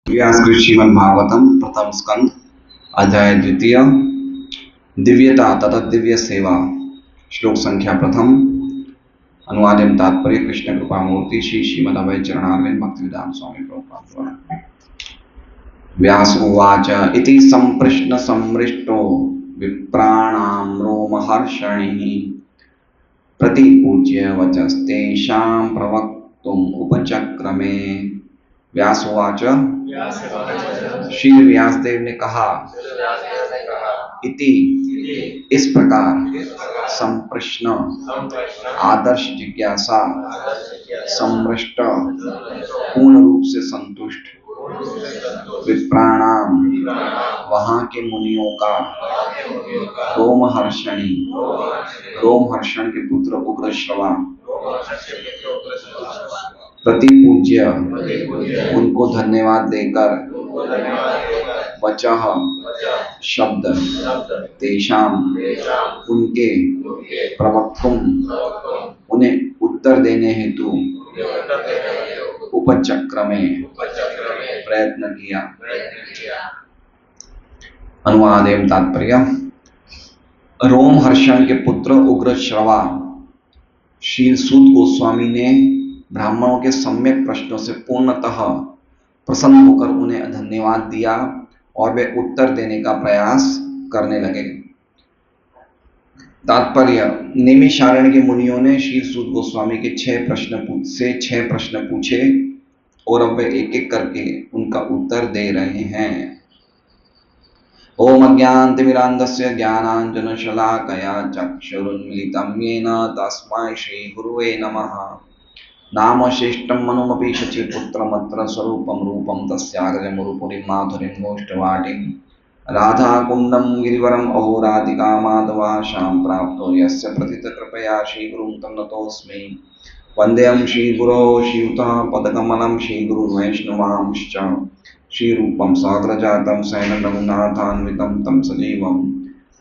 व्यास श्रीमद् भागवतम प्रथम स्कंद अध्याय द्वितीय दिव्यता तथा दिव्य सेवा श्लोक संख्या प्रथम अनुवाद एवं तात्पर्य कृष्ण कृपा मूर्ति श्री श्रीमद अभय चरणारविंद भक्तिवेदांत स्वामी प्रभुपाद द्वारा। व्यास उवाच इति संप्रश्न समृष्टो विप्राणां रोमहर्षणिः प्रतिपूज्य वचस्तेषां प्रवक्तुम् उपचक्रमे। व्यास उवाच श्री व्यासदेव ने कहा इति इस प्रकार संप्रश्न आदर्श जिज्ञासा समृष्ट पूर्ण रूप से संतुष्ट विप्राणाम वहां के मुनियों का रोमहर्षणी रोमहर्षण के पुत्र उग्रश्रवा प्रतिपूज्य उनको धन्यवाद देकर वचः शब्द तेषाम उनके प्रवक्तुम उन्हें उत्तर देने हेतु उपचक्र में प्रयत्न किया। अनुवाद एवं तात्पर्य। रोमहर्षण के पुत्र उग्रश्रवा श्री सूत गोस्वामी ने ब्राह्मणों के सम्यक प्रश्नों से पूर्णतः प्रसन्न होकर उन्हें धन्यवाद दिया और वे उत्तर देने का प्रयास करने लगे। तात्पर्य। नैमिषारण्य के मुनियों ने श्री सूत गोस्वामी के 6 प्रश्न पूछे और अब वे एक एक करके उनका उत्तर दे रहे हैं। ओम अज्ञानतिमिरान्धस्य ज्ञानाञ्जनशलाकया चक्षुरुन्मीलितं येन तस्मै श्रीगुरुवे नमः। नामशेष्टं मनुमपि शचीपुत्रमत्र स्वरूपं रूपं तस्याग्रजमुरुपुरीं माधुरीं गोष्ठवाटीं राधाकुण्डं गिरिवरम् अहोराधिकामाधवाशां प्राप्तो यस्य प्रथितकृपया श्रीगुरुं तं नतोऽस्मि। वन्देऽहं श्रीगुरो श्रीयुतः पदकमलं श्रीगुरुन् वैष्णवांश्च श्रीरूपं साग्रजातं सैनं-रघुनाथान्वितं तं सजीवं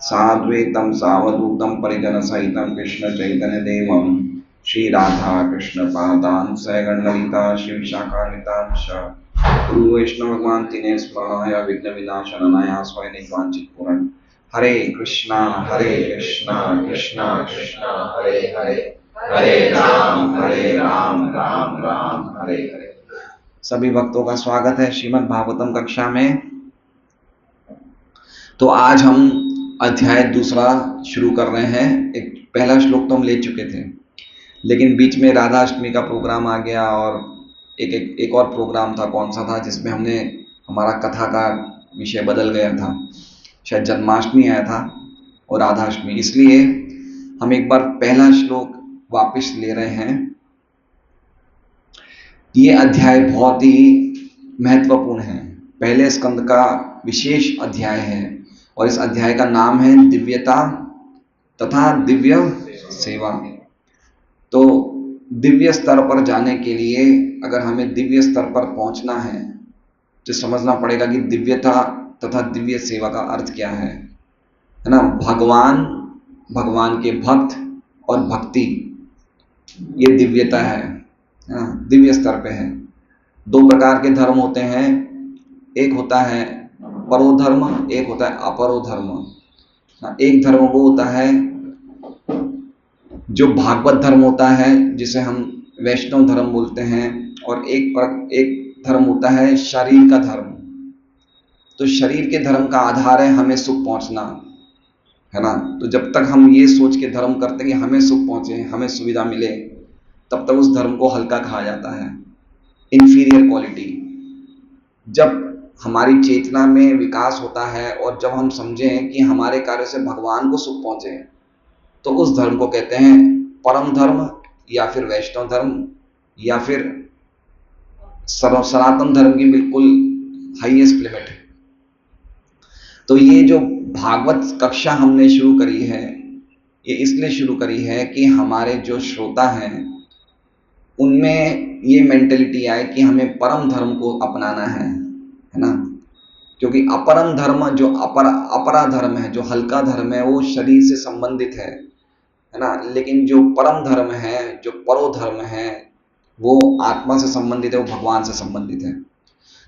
साद्वैतं सावधूतं परिजनसहितं कृष्णचैतन्यदेवं श्री राधा कृष्ण पादान सैगणललिता शिव शाखान्वितांश गुरु वैष्णव भगवान तिने स्मराय विघ्न विनाशनाय स्वयं वांछित पूर्ण। हरे कृष्णा कृष्णा कृष्णा हरे हरे हरे राम राम राम हरे हरे। सभी भक्तों का स्वागत है श्रीमद् भागवतम कक्षा में। तो आज हम अध्याय दूसरा शुरू कर रहे हैं। एक पहला श्लोक तो हम ले चुके थे, लेकिन बीच में राधाष्टमी का प्रोग्राम आ गया और एक और प्रोग्राम था, कौन सा था, जिसमें हमने हमारा कथा का विषय बदल गया था। शायद जन्माष्टमी आया था और राधाष्टमी, इसलिए हम एक बार पहला श्लोक वापस ले रहे हैं। ये अध्याय बहुत ही महत्वपूर्ण है, पहले स्कंद का विशेष अध्याय है और इस अध्याय का नाम है दिव्यता तथा दिव्य सेवा। तो दिव्य स्तर पर जाने के लिए अगर हमें दिव्य स्तर पर पहुंचना है तो समझना पड़ेगा कि दिव्यता तथा दिव्य सेवा का अर्थ क्या है ना। भगवान के भक्त और भक्ति, ये दिव्यता है, दिव्य स्तर पे है। 2 प्रकार के धर्म होते हैं, एक होता है परोधर्म, एक होता है अपरोधर्म। एक धर्म वो होता है जो भागवत धर्म होता है, जिसे हम वैष्णव धर्म बोलते हैं, और एक धर्म होता है शरीर का धर्म। तो शरीर के धर्म का आधार है हमें सुख पहुंचना, है ना। तो जब तक हम ये सोच के धर्म करते हैं कि हमें सुख पहुंचे, हमें सुविधा मिले, तब तक उस धर्म को हल्का कहा जाता है, इंफीरियर क्वालिटी। जब हमारी चेतना में विकास होता है और जब हम समझें कि हमारे कार्य से भगवान को सुख पहुंचे, तो उस धर्म को कहते हैं परम धर्म या फिर वैष्णव धर्म या फिर सनातन धर्म की बिल्कुल हाईएस्ट लिमिट। तो ये जो भागवत कक्षा हमने शुरू करी है, ये इसलिए शुरू करी है कि हमारे जो श्रोता हैं उनमें ये मेंटेलिटी आए कि हमें परम धर्म को अपनाना है ना। क्योंकि अपरम धर्म, जो अपरा धर्म है, जो हल्का धर्म है, वो शरीर से संबंधित है ना। लेकिन जो परम धर्म है, जो परो धर्म है, वो आत्मा से संबंधित है, वो भगवान से संबंधित है।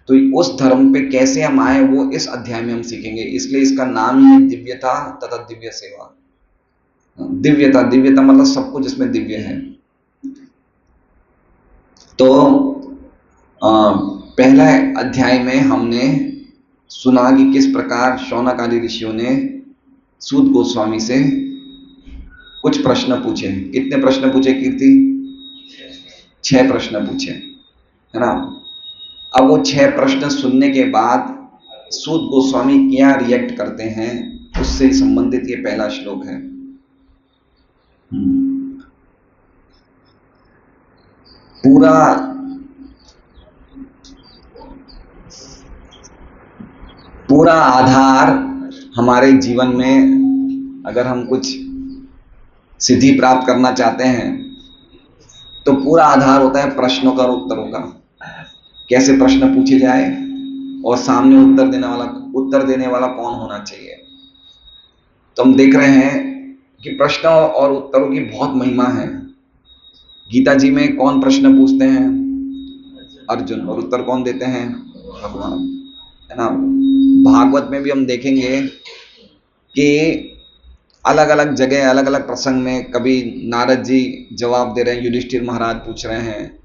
तो उस धर्म पे कैसे हम आए वो इस अध्याय में हम सीखेंगे। इसलिए इसका नाम ही है दिव्यता तथा दिव्य सेवा। दिव्यता, दिव्यता मतलब सब कुछ जिसमें दिव्य है। तो पहला अध्याय में हमने सुना कि किस प्रकार शौनक आदि ऋषियों ने सूत गोस्वामी से कुछ प्रश्न पूछे। कितने प्रश्न पूछे कीर्ति? 6 प्रश्न पूछे, है ना। अब वो 6 प्रश्न सुनने के बाद सूत गोस्वामी क्या रिएक्ट करते हैं उससे संबंधित ये पहला श्लोक है। पूरा आधार हमारे जीवन में अगर हम कुछ सिद्धि प्राप्त करना चाहते हैं तो पूरा आधार होता है प्रश्नों का और उत्तरों का। कैसे प्रश्न पूछे जाए और सामने उत्तर देने वाला कौन होना चाहिए। तो हम देख रहे हैं कि प्रश्नों और उत्तरों की बहुत महिमा है। गीता जी में कौन प्रश्न पूछते हैं? अर्जुन, और उत्तर कौन देते हैं? भगवान, है ना। भागवत में भी हम देखेंगे कि अलग अलग जगह अलग अलग प्रसंग में कभी नारद जी जवाब दे रहे हैं, युधिष्ठिर महाराज पूछ रहे हैं,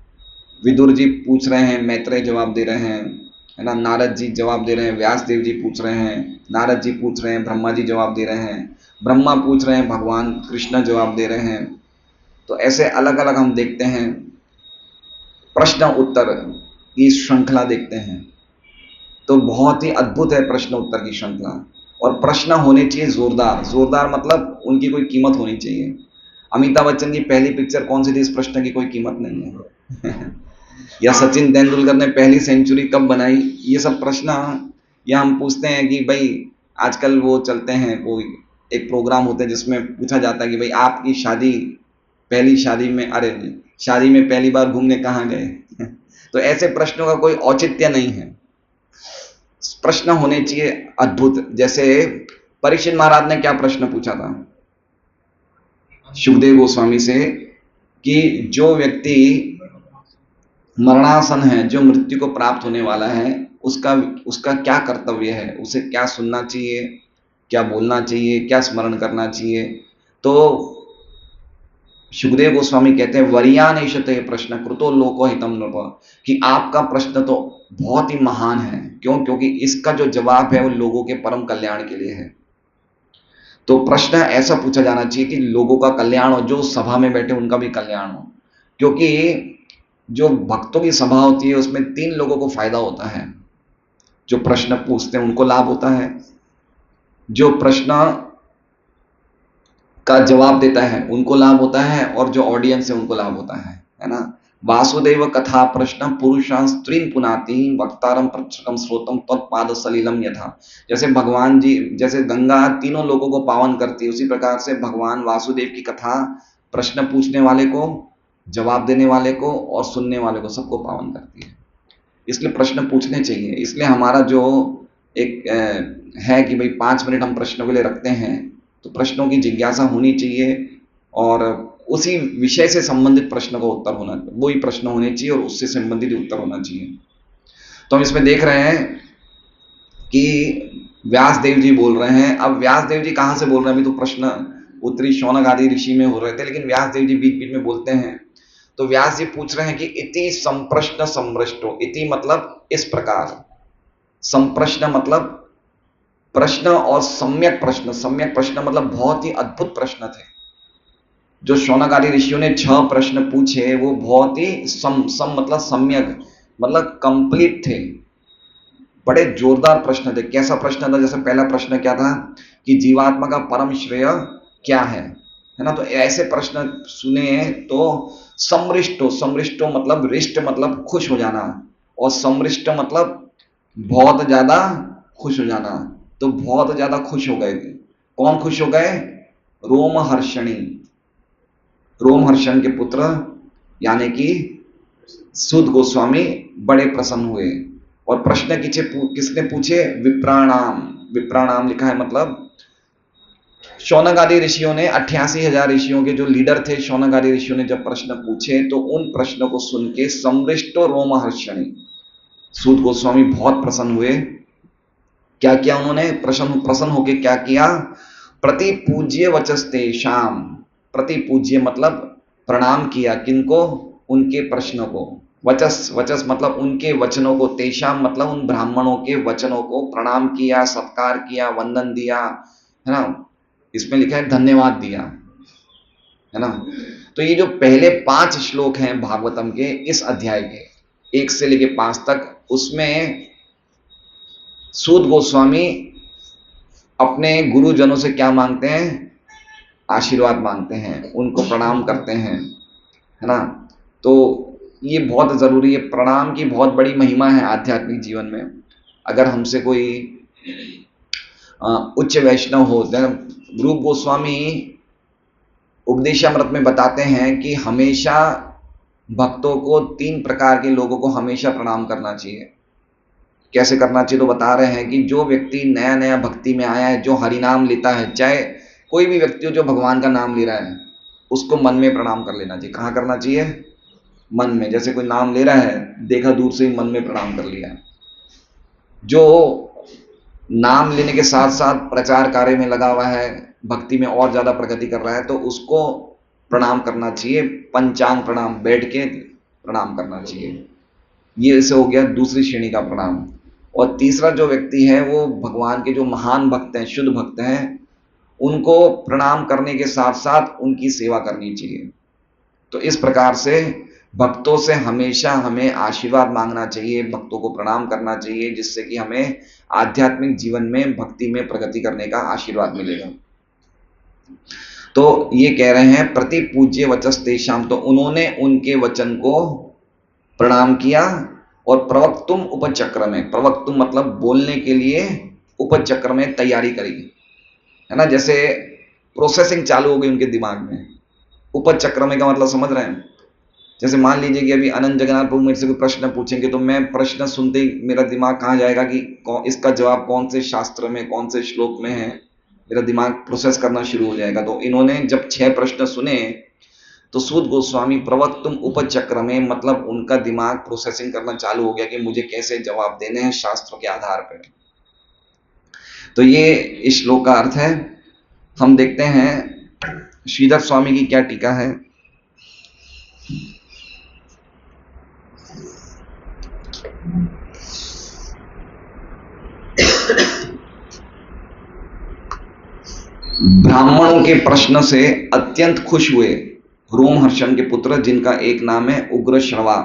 विदुर जी पूछ रहे हैं, मैत्रेय जवाब दे रहे हैं, है ना। नारद जी जवाब दे रहे हैं, व्यास देव जी पूछ रहे हैं, नारद जी पूछ रहे हैं, ब्रह्मा जी जवाब दे रहे हैं, ब्रह्मा पूछ रहे हैं, भगवान कृष्ण जवाब दे रहे हैं। तो ऐसे अलग अलग हम देखते हैं, प्रश्न उत्तर की श्रृंखला देखते हैं। तो बहुत ही अद्भुत है प्रश्न उत्तर की श्रृंखला। और प्रश्न होने चाहिए जोरदार। जोरदार मतलब उनकी कोई कीमत होनी चाहिए। अमिताभ बच्चन की पहली पिक्चर कौन सी थी? इस प्रश्न की कोई कीमत नहीं है। या सचिन तेंदुलकर ने पहली सेंचुरी कब बनाई? ये सब प्रश्न या हम पूछते हैं कि भाई आजकल वो चलते हैं, कोई एक प्रोग्राम होते हैं जिसमें पूछा जाता है कि भाई आपकी पहली शादी में पहली बार घूमने कहाँ गए? तो ऐसे प्रश्नों का कोई औचित्य नहीं है। प्रश्न होने चाहिए अद्भुत। जैसे परीक्षित महाराज ने क्या प्रश्न पूछा था सुखदेव गोस्वामी से कि जो व्यक्ति मरणासन है, जो मृत्यु को प्राप्त होने वाला है, उसका क्या कर्तव्य है, उसे क्या सुनना चाहिए, क्या बोलना चाहिए, क्या स्मरण करना चाहिए। तो सुखदेव गोस्वामी कहते हैं वरियान ईशते प्रश्न कृतो लोको हितम नृप, कि आपका प्रश्न तो बहुत ही महान है। क्यों? क्योंकि इसका जो जवाब है वो लोगों के परम कल्याण के लिए है। तो प्रश्न ऐसा पूछा जाना चाहिए कि लोगों का कल्याण हो, जो सभा में बैठे उनका भी कल्याण हो। क्योंकि जो भक्तों की सभा होती है उसमें 3 लोगों को फायदा होता है। जो प्रश्न पूछते हैं उनको लाभ होता है, जो प्रश्न का जवाब देता है उनको लाभ होता है, और जो ऑडियंस है उनको लाभ होता है ना। वासुदेव कथा प्रश्न पुरुषां स्त्रीन पुनाति वक्तारम प्रचकम श्रोतम तत्पाद सलिलम यथा। जैसे भगवान जी, जैसे गंगा तीनों लोगों को पावन करती है, उसी प्रकार से भगवान वासुदेव की कथा प्रश्न पूछने वाले को, जवाब देने वाले को और सुनने वाले को, सबको पावन करती है। इसलिए प्रश्न पूछने चाहिए। इसलिए हमारा जो एक है कि भाई 5 मिनट हम प्रश्नों के लिए रखते हैं, तो प्रश्नों की जिज्ञासा होनी चाहिए और उसी विषय से संबंधित प्रश्न का उत्तर होना, वही प्रश्न होने चाहिए और उससे संबंधित उत्तर होना चाहिए। तो हम इसमें देख रहे हैं कि व्यास देव जी बोल रहे हैं। अब व्यास देव जी कहाँ से बोल रहे हैं? अभी तो प्रश्न उत्तरी शौनक आदि ऋषि में हो रहे थे, लेकिन व्यास देव जी बीच बीच में बोलते हैं। तो व्यास जी पूछ रहे हैं कि इति संप्रश्न समृष्टो। इति मतलब इस प्रकार, संप्रश्न मतलब प्रश्न, और सम्यक प्रश्न। सम्यक प्रश्न मतलब बहुत ही अद्भुत प्रश्न थे। जो शौनक आदि ऋषियों ने 6 प्रश्न पूछे वो बहुत ही सम मतलब सम्यक मतलब कंप्लीट थे, बड़े जोरदार प्रश्न थे। कैसा प्रश्न था? जैसे पहला प्रश्न क्या था कि जीवात्मा का परम श्रेय क्या है ना। तो ऐसे प्रश्न सुने तो समृष्टो, समृष्टो मतलब रिष्ट मतलब खुश हो जाना, और समृष्ट मतलब बहुत ज्यादा खुश हो जाना। तो बहुत ज्यादा खुश हो गए। कौन खुश हो गए? रोमहर्षणी, रोमहर्षण के पुत्र यानी कि सूत गोस्वामी बड़े प्रसन्न हुए। और प्रश्न किसने पूछे? विप्राणाम। विप्राणाम लिखा है मतलब शौनक आदि ऋषियों ने, 88,000 ऋषियों के जो लीडर थे, शौनक आदि ऋषियों ने जब प्रश्न पूछे तो उन प्रश्नों को सुन के समृष्टो रोमहर्षणी, सूत गोस्वामी बहुत प्रसन्न हुए। क्या किया उन्होंने? प्रसन्न प्रसन्न होकर क्या किया? प्रति पूज्य वचस्ते शाम, प्रति पूज्य मतलब प्रणाम किया। किनको? उनके प्रश्नों को। वचस, वचस मतलब उनके वचनों को, तेषाम मतलब उन ब्राह्मणों के वचनों को प्रणाम किया, सत्कार किया, वंदन दिया, है ना। इसमें लिखा है धन्यवाद दिया, है ना। तो ये जो पहले 5 श्लोक हैं भागवतम के इस अध्याय के 1 से लेके 5 तक, उसमें सूत गोस्वामी अपने गुरुजनों से क्या मांगते हैं? आशीर्वाद मांगते हैं, उनको प्रणाम करते हैं, है ना। तो ये बहुत जरूरी है, प्रणाम की बहुत बड़ी महिमा है आध्यात्मिक जीवन में। अगर हमसे कोई उच्च वैष्णव हो, रूप गोस्वामी उपदेशामृत में बताते हैं कि हमेशा भक्तों को 3 प्रकार के लोगों को हमेशा प्रणाम करना चाहिए। कैसे करना चाहिए? तो बता रहे हैं कि जो व्यक्ति नया नया भक्ति में आया है, जो हरि नाम लेता है, चाहे कोई भी व्यक्ति हो जो भगवान का नाम ले रहा है, उसको मन में प्रणाम कर लेना चाहिए। कहाँ करना चाहिए? मन में। जैसे कोई नाम ले रहा है, देखा दूर से ही मन में प्रणाम कर लिया। जो नाम लेने के साथ साथ प्रचार कार्य में लगा हुआ है, भक्ति में और ज्यादा प्रगति कर रहा है, तो उसको प्रणाम करना चाहिए। पंचांग प्रणाम, बैठ के प्रणाम करना चाहिए। ये ऐसे हो गया दूसरी श्रेणी का प्रणाम। और तीसरा जो व्यक्ति है वो भगवान के जो महान भक्त हैं, शुद्ध भक्त हैं, उनको प्रणाम करने के साथ साथ उनकी सेवा करनी चाहिए। तो इस प्रकार से भक्तों से हमेशा हमें आशीर्वाद मांगना चाहिए, भक्तों को प्रणाम करना चाहिए, जिससे कि हमें आध्यात्मिक जीवन में भक्ति में प्रगति करने का आशीर्वाद मिलेगा। तो ये कह रहे हैं प्रति पूज्य वचस तेषाम, तो उन्होंने उनके वचन को प्रणाम किया। और प्रवक्तुम उपचक्र में, प्रवक्तुम मतलब बोलने के लिए, उपचक्र में तैयारी करी, है ना। जैसे प्रोसेसिंग चालू हो गई उनके दिमाग में। उपचक्र में का मतलब समझ रहे हैं? जैसे मान लीजिए कि अभी अनंत जगन्नाथ प्रभु मेरे से कोई प्रश्न पूछेंगे, तो मैं प्रश्न सुनते ही मेरा दिमाग कहाँ जाएगा कि इसका जवाब कौन से शास्त्र में, कौन से श्लोक में है, मेरा दिमाग प्रोसेस करना शुरू हो जाएगा। तो इन्होंने जब 6 प्रश्न सुने, तो सूत गोस्वामी प्रवक्तुम उपचक्र में मतलब उनका दिमाग प्रोसेसिंग करना चालू हो गया कि मुझे कैसे जवाब देने हैं शास्त्रों के आधार पर। तो ये इस श्लोक का अर्थ है। हम देखते हैं श्रीधर स्वामी की क्या टीका है। ब्राह्मणों के प्रश्न से अत्यंत खुश हुए रोमहर्षण के पुत्र, जिनका एक नाम है उग्र श्रवा,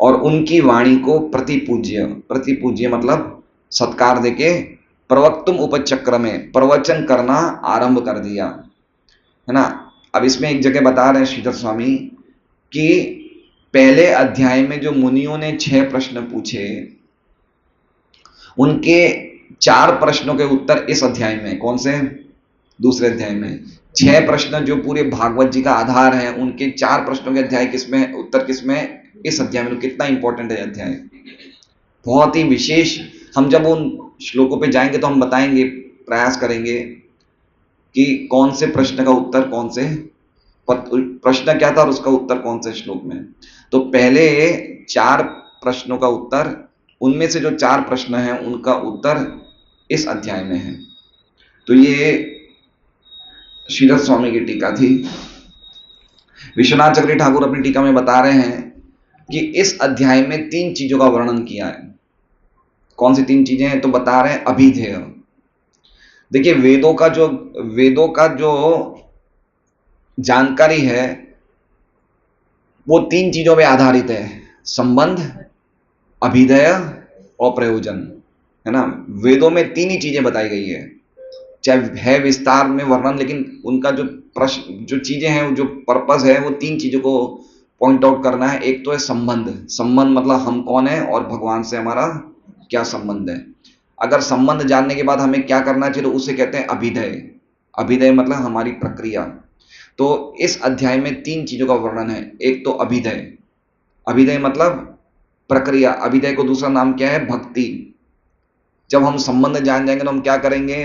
और उनकी वाणी को प्रतिपूज्य, प्रतिपूज्य मतलब सत्कार देके प्रवक्तुम उपचक्र में प्रवचन करना आरंभ कर दिया, है ना। अब इसमें एक जगह बता रहे हैं श्रीधर स्वामी कि पहले अध्याय में जो मुनियों ने 6 प्रश्न पूछे, उनके 4 प्रश्नों के उत्तर इस अध्याय में, कौन से? दूसरे अध्याय में। 6 प्रश्न जो पूरे भागवत जी का आधार है, उनके 4 प्रश्नों के अध्याय किसमें, उत्तर किसमें? इस अध्याय में। तो कितना इंपॉर्टेंट है अध्याय, बहुत ही विशेष। हम जब उन श्लोकों पे जाएंगे तो हम बताएंगे, प्रयास करेंगे कि कौन से प्रश्न का उत्तर, कौन से प्रश्न क्या था और उसका उत्तर कौन से श्लोक में। तो पहले 4 प्रश्नों का उत्तर, उनमें से जो 4 प्रश्न हैं उनका उत्तर इस अध्याय में है। तो ये श्रीधर स्वामी की टीका थी। विश्वनाथ चक्रवर्ती ठाकुर अपनी टीका में बता रहे हैं कि इस अध्याय में 3 चीजों का वर्णन किया है। कौन सी 3 चीजें हैं? तो बता रहे हैं अभिधेय। देखिए वेदों का जो जानकारी है वो 3 चीजों पे आधारित है, संबंध, अभिधेय और प्रयोजन, है ना। वेदों में 3 ही चीजें बताई गई है, चाहे है विस्तार में वर्णन, लेकिन उनका जो प्रश्न, जो चीजें हैं, जो पर्पस है, वो 3 चीजों को पॉइंट आउट करना है। एक तो है संबंध, संबंध मतलब हम कौन है और भगवान से हमारा क्या संबंध है। अगर संबंध जानने के बाद हमें क्या करना चाहिए, तो उसे कहते हैं अभिधेय। अभिधेय मतलब हमारी प्रक्रिया। तो इस अध्याय में 3 चीजों का वर्णन है। एक तो अभिधेय, अभिधेय मतलब प्रक्रिया। अभिधेय को दूसरा नाम क्या है? भक्ति। जब हम संबंध जान जाएंगे तो हम क्या करेंगे?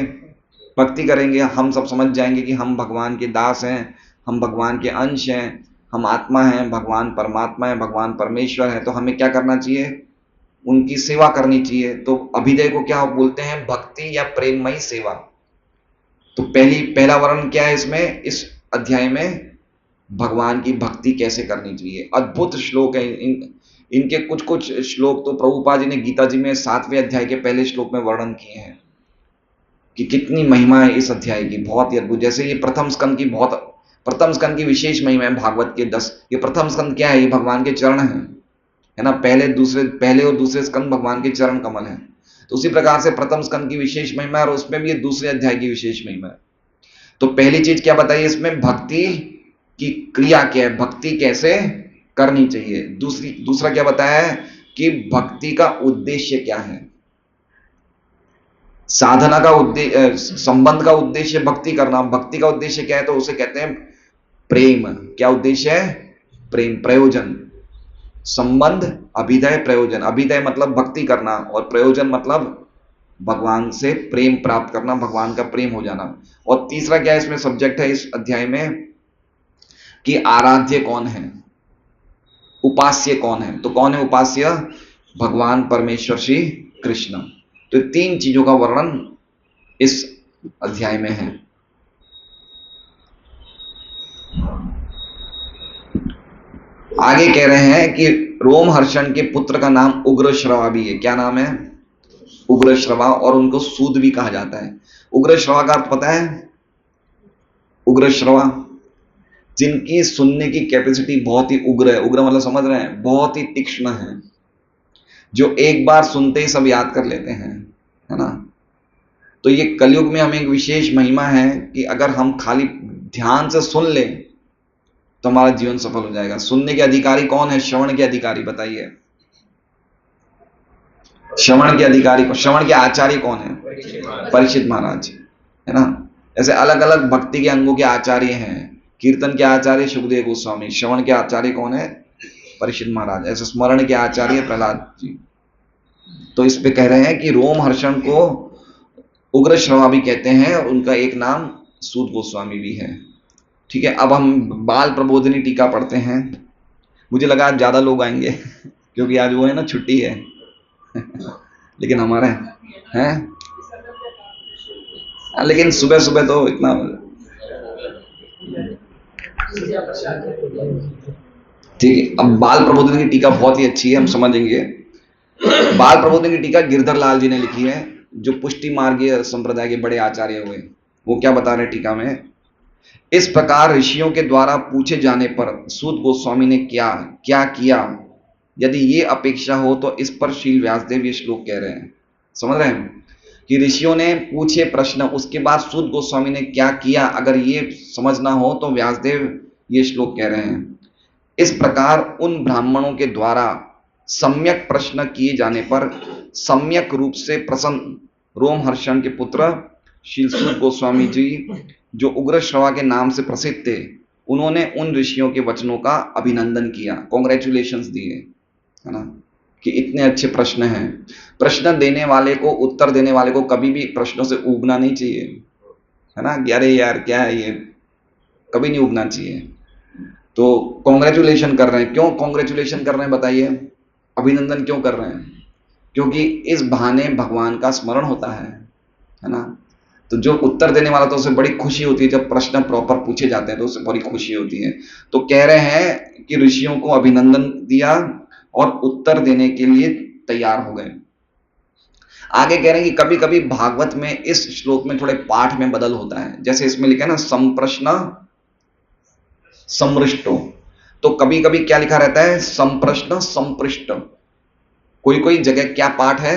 भक्ति करेंगे। हम सब समझ जाएंगे कि हम भगवान के दास हैं, हम भगवान के अंश हैं, हम आत्मा हैं, भगवान परमात्मा है, भगवान परमेश्वर है। तो हमें क्या करना चाहिए? उनकी सेवा करनी चाहिए। तो अभिदय को क्या बोलते हैं? भक्ति या प्रेममयी सेवा। तो पहला वर्णन क्या है इसमें, इस अध्याय में? भगवान की भक्ति कैसे करनी चाहिए। अद्भुत श्लोक है। इनके कुछ कुछ श्लोक तो प्रभुपाद जी ने गीता जी में 7वें अध्याय के पहले श्लोक में वर्णन किए हैं कि कितनी महिमा है इस अध्याय की, बहुत ही अद्भुत। जैसे ये प्रथम स्कंद की विशेष महिमा है भागवत के 10। ये प्रथम स्कंद क्या है? ये भगवान के चरण है ना। पहले और दूसरे स्कंद भगवान के चरण कमल है। तो उसी प्रकार से प्रथम स्कंद की विशेष महिमा है और उसमें भी ये दूसरे अध्याय की विशेष महिमा है। तो पहली चीज क्या बताइए इसमें? भक्ति की क्रिया क्या है, भक्ति कैसे करनी चाहिए। दूसरा क्या बताया है कि भक्ति का उद्देश्य क्या है। साधना का उद्देश्य, संबंध का उद्देश्य भक्ति करना। भक्ति का उद्देश्य क्या है? तो उसे कहते हैं प्रेम। क्या उद्देश्य है? प्रेम, प्रयोजन। संबंध, अभिदय, प्रयोजन। अभिदय मतलब भक्ति करना और प्रयोजन मतलब भगवान से प्रेम प्राप्त करना, भगवान का प्रेम हो जाना। और तीसरा क्या इसमें सब्जेक्ट है इस अध्याय में कि आराध्य कौन है, उपास्य कौन है। तो कौन है उपास्य? भगवान परमेश्वर श्री कृष्ण। तो 3 चीजों का वर्णन इस अध्याय में है। आगे कह रहे हैं कि रोमहर्षण के पुत्र का नाम उग्रश्रवा भी है। क्या नाम है? उग्रश्रवा। और उनको सूद भी कहा जाता है। उग्रश्रवा का अर्थ पता है? उग्रश्रवा जिनकी सुनने की कैपेसिटी बहुत ही उग्र है। उग्र मतलब समझ रहे हैं? बहुत ही तीक्ष्ण है, जो एक बार सुनते ही सब याद कर लेते हैं, है ना। तो ये कलयुग में हमें एक विशेष महिमा है कि अगर हम खाली ध्यान से सुन लें तो हमारा जीवन सफल हो जाएगा। सुनने के अधिकारी कौन है? श्रवण के अधिकारी। बताइए, श्रवण के अधिकारी, श्रवण के आचार्य कौन है? परीक्षित महाराज, है ना। ऐसे अलग अलग भक्ति के अंगों के आचार्य हैं। कीर्तन के आचार्य सुखदेव गोस्वामी, श्रवण के आचार्य कौन है? परीक्षित महाराज। ऐसे स्मरण के आचार्य प्रहलाद जी। तो इस पे कह रहे हैं कि रोमहर्षण को उग्र श्रवा भी कहते हैं और उनका एक नाम सूत गोस्वामी भी है। ठीक है, अब हम बाल प्रबोधिनी टीका पढ़ते हैं। मुझे लगा आज ज्यादा लोग आएंगे क्योंकि आज वो है ना, छुट्टी है लेकिन हमारे हैं, लेकिन सुबह सुबह तो इतना। ठीक है, अब बाल प्रबोधिनी की टीका बहुत ही अच्छी है, हम समझेंगे। बाल प्रबोधिनी की टीका गिरधर लाल जी ने लिखी है, जो पुष्टि मार्गीय संप्रदाय के बड़े आचार्य हुए। वो क्या बता रहे टीका में? इस प्रकार ऋषियों के द्वारा पूछे जाने पर सूत गोस्वामी ने क्या क्या किया, यदि ये अपेक्षा हो तो इस पर श्री व्यासदेव ये श्लोक कह रहे हैं। समझ रहे हैं कि ऋषियों ने पूछे प्रश्न, उसके बाद सूत गोस्वामी ने क्या किया, अगर ये समझना हो तो व्यासदेव ये श्लोक कह रहे हैं। इस प्रकार उन ब्राह्मणों के द्वारा सम्यक प्रश्न किए जाने पर सम्यक रूप से प्रसन्न रोमहर्षण के पुत्र श्री सूत गोस्वामी जी, जो उग्र श्रवा के नाम से प्रसिद्ध थे, उन्होंने उन ऋषियों के वचनों का अभिनंदन किया, कॉन्ग्रेचुलेशंस दिए, है ना, कि इतने अच्छे प्रश्न हैं। प्रश्न देने वाले को, उत्तर देने वाले को कभी भी प्रश्नों से ऊबना नहीं चाहिए, है ना, कि अरे यार क्या है ये, कभी नहीं ऊबना चाहिए। तो कॉन्ग्रेचुलेशन कर रहे हैं। क्यों कॉन्ग्रेचुलेशन कर रहे हैं बताइए? अभिनंदन क्यों कर रहे हैं? क्योंकि इस बहाने भगवान का स्मरण होता है ना। तो जो उत्तर देने वाला, तो उसे बड़ी खुशी होती है जब प्रश्न प्रॉपर पूछे जाते हैं, तो उसे बड़ी खुशी होती है। तो कह रहे हैं कि ऋषियों को अभिनंदन दिया और उत्तर देने के लिए तैयार हो गए। आगे कह रहे हैं कि कभी कभी भागवत में इस श्लोक में थोड़े पाठ में बदल होता है। जैसे इसमें लिखा है ना, संप्रश्न समृष्टो, तो कभी कभी क्या लिखा रहता है? संप्रश्न संपृष्ट। कोई कोई जगह क्या पाठ है?